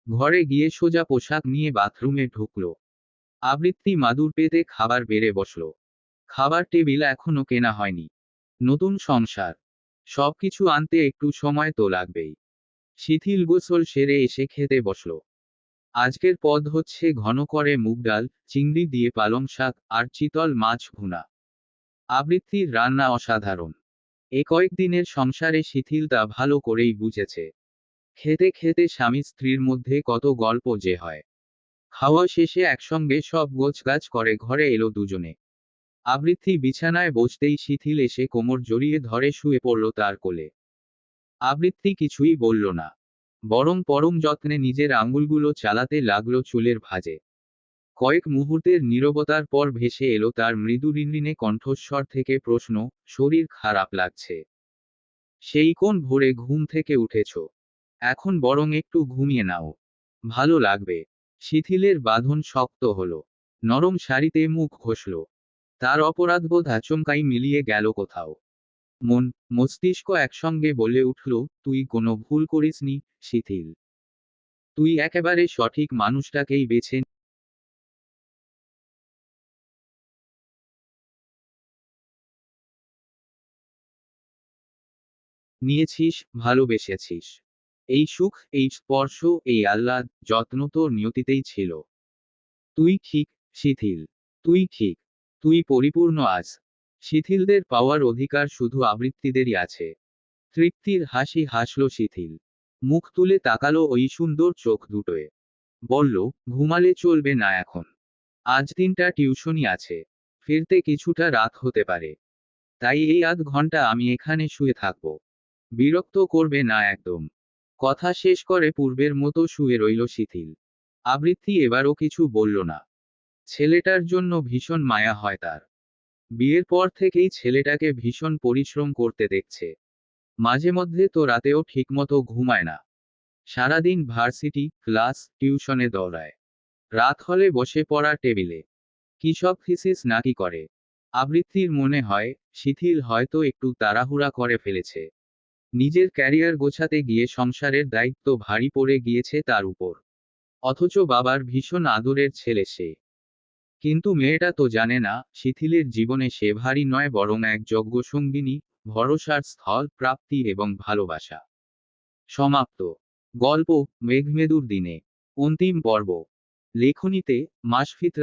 ঘরে গিয়ে সোজা পোশাক নিয়ে বাথরুমে ঢুকল। আবৃত্তি মাদুর পেতে খাবার বেড়ে বসল। খাবার টেবিল এখনো কেনা হয়নি। নতুন সংসার, সবকিছু আনতে একটু সময় তো লাগবেই। শিথিল গোসল সেরে এসে খেতে বসল। আজকের পদ হচ্ছে ঘন করে মুগ ডাল, চিংড়ি দিয়ে পালং শাক আর চিতল মাছ ভুনা। আবৃত্তির রান্না অসাধারণ। এ কয়েকদিনের সংসারে শিথিল তা ভালো করেই বুঝেছে। খেতে খেতে স্বামী স্ত্রীর মধ্যে কত গল্প যে হয়। খাওয়া শেষে একসঙ্গে সব গোছগাছ করে ঘরে এলো দুজনে। আবৃত্তি বিছানায় বসতেই শিথিল এসে কোমর জড়িয়ে ধরে শুয়ে পড়ল তার কোলে। আবৃত্তি কিছুই বলল না, বরং পরম যত্নে নিজের আঙুলগুলো চালাতে লাগলো চুলের ভাঁজে। কয়েক মুহূর্তের নীরবতার পর ভেসে এলো তার মৃদু রিনরিনে কণ্ঠস্বর থেকে প্রশ্ন, শরীর খারাপ লাগছে? সেই কোন ভোরে ঘুম থেকে উঠেছ? এখন বরং একটু ঘুমিয়ে নাও, ভালো লাগবে। শিথিলের বাঁধন শক্ত হলো। নরম শাড়িতে মুখ ঘষল। তার অপরাধবোধ আচমকাই মিলিয়ে গেল কোথাও। মন, মস্তিষ্ক একসঙ্গে বলে উঠল, তুই কোনো ভুল করিসনি, শিথিল। তুই একেবারে সঠিক মানুষটাকেই বেছে নিয়েছিস, ভালোবেসেছিস। এই সুখ, এই স্পর্শ, এই আহ্লাদ, যত্ন তোর নিয়তিতেই ছিল। তুই ঠিক, শিথিল। তুই ঠিক। তুই পরিপূর্ণ আজ। শিথিলদের পাওয়ার অধিকার শুধু আবৃত্তিদেরই আছে। তৃপ্তির হাসি হাসল শিথিল। মুখ তুলে তাকালো ওই সুন্দর চোখ দুটোয়। বলল, ঘুমালে চলবে না এখন। আজ 3টা টিউশনি আছে। ফিরতে কিছুটা রাত হতে পারে। তাই এই আধ ঘন্টা আমি এখানে শুয়ে থাকব। বিরক্ত করবে না একদম। কথা শেষ করে পূর্বের মতো শুয়ে রইল শিথিল। আবৃত্তি এবারও কিছু বলল না। ছেলেটার জন্য ভীষণ মায়া হয় তার। বিয়ের পর থেকেই ছেলেটাকে ভীষণ পরিশ্রম করতে দেখছে। মাঝে মধ্যে তো রাতেও ঠিকমতো ঘুমায় না। সারাদিন ভার্সিটি, ক্লাস, টিউশনে দৌড়ায়। রাত হলে বসে পড়া টেবিলে। কি সব থিসিস নাকি করে। আবৃত্তির মনে হয়, শিথিল হয়তো একটু তাড়াহুড়া করে ফেলেছে। নিজের ক্যারিয়ার গোছাতে গিয়ে সংসারের দায়িত্ব ভারী পড়ে গিয়েছে তার উপর। অথচ বাবার ভীষণ আদরের ছেলে সে। কিন্তু মেয়েটা তো জানে না, শিথিলের জীবনে সে ভারী নয় বরং এক যজ্ঞসঙ্গিনী, ভরসার স্থল, প্রাপ্তি এবং ভালোবাসা। সমাপ্ত। গল্প, মেঘমেদুর দিনে। অন্তিম পর্ব। লেখনীতে, মাসফিত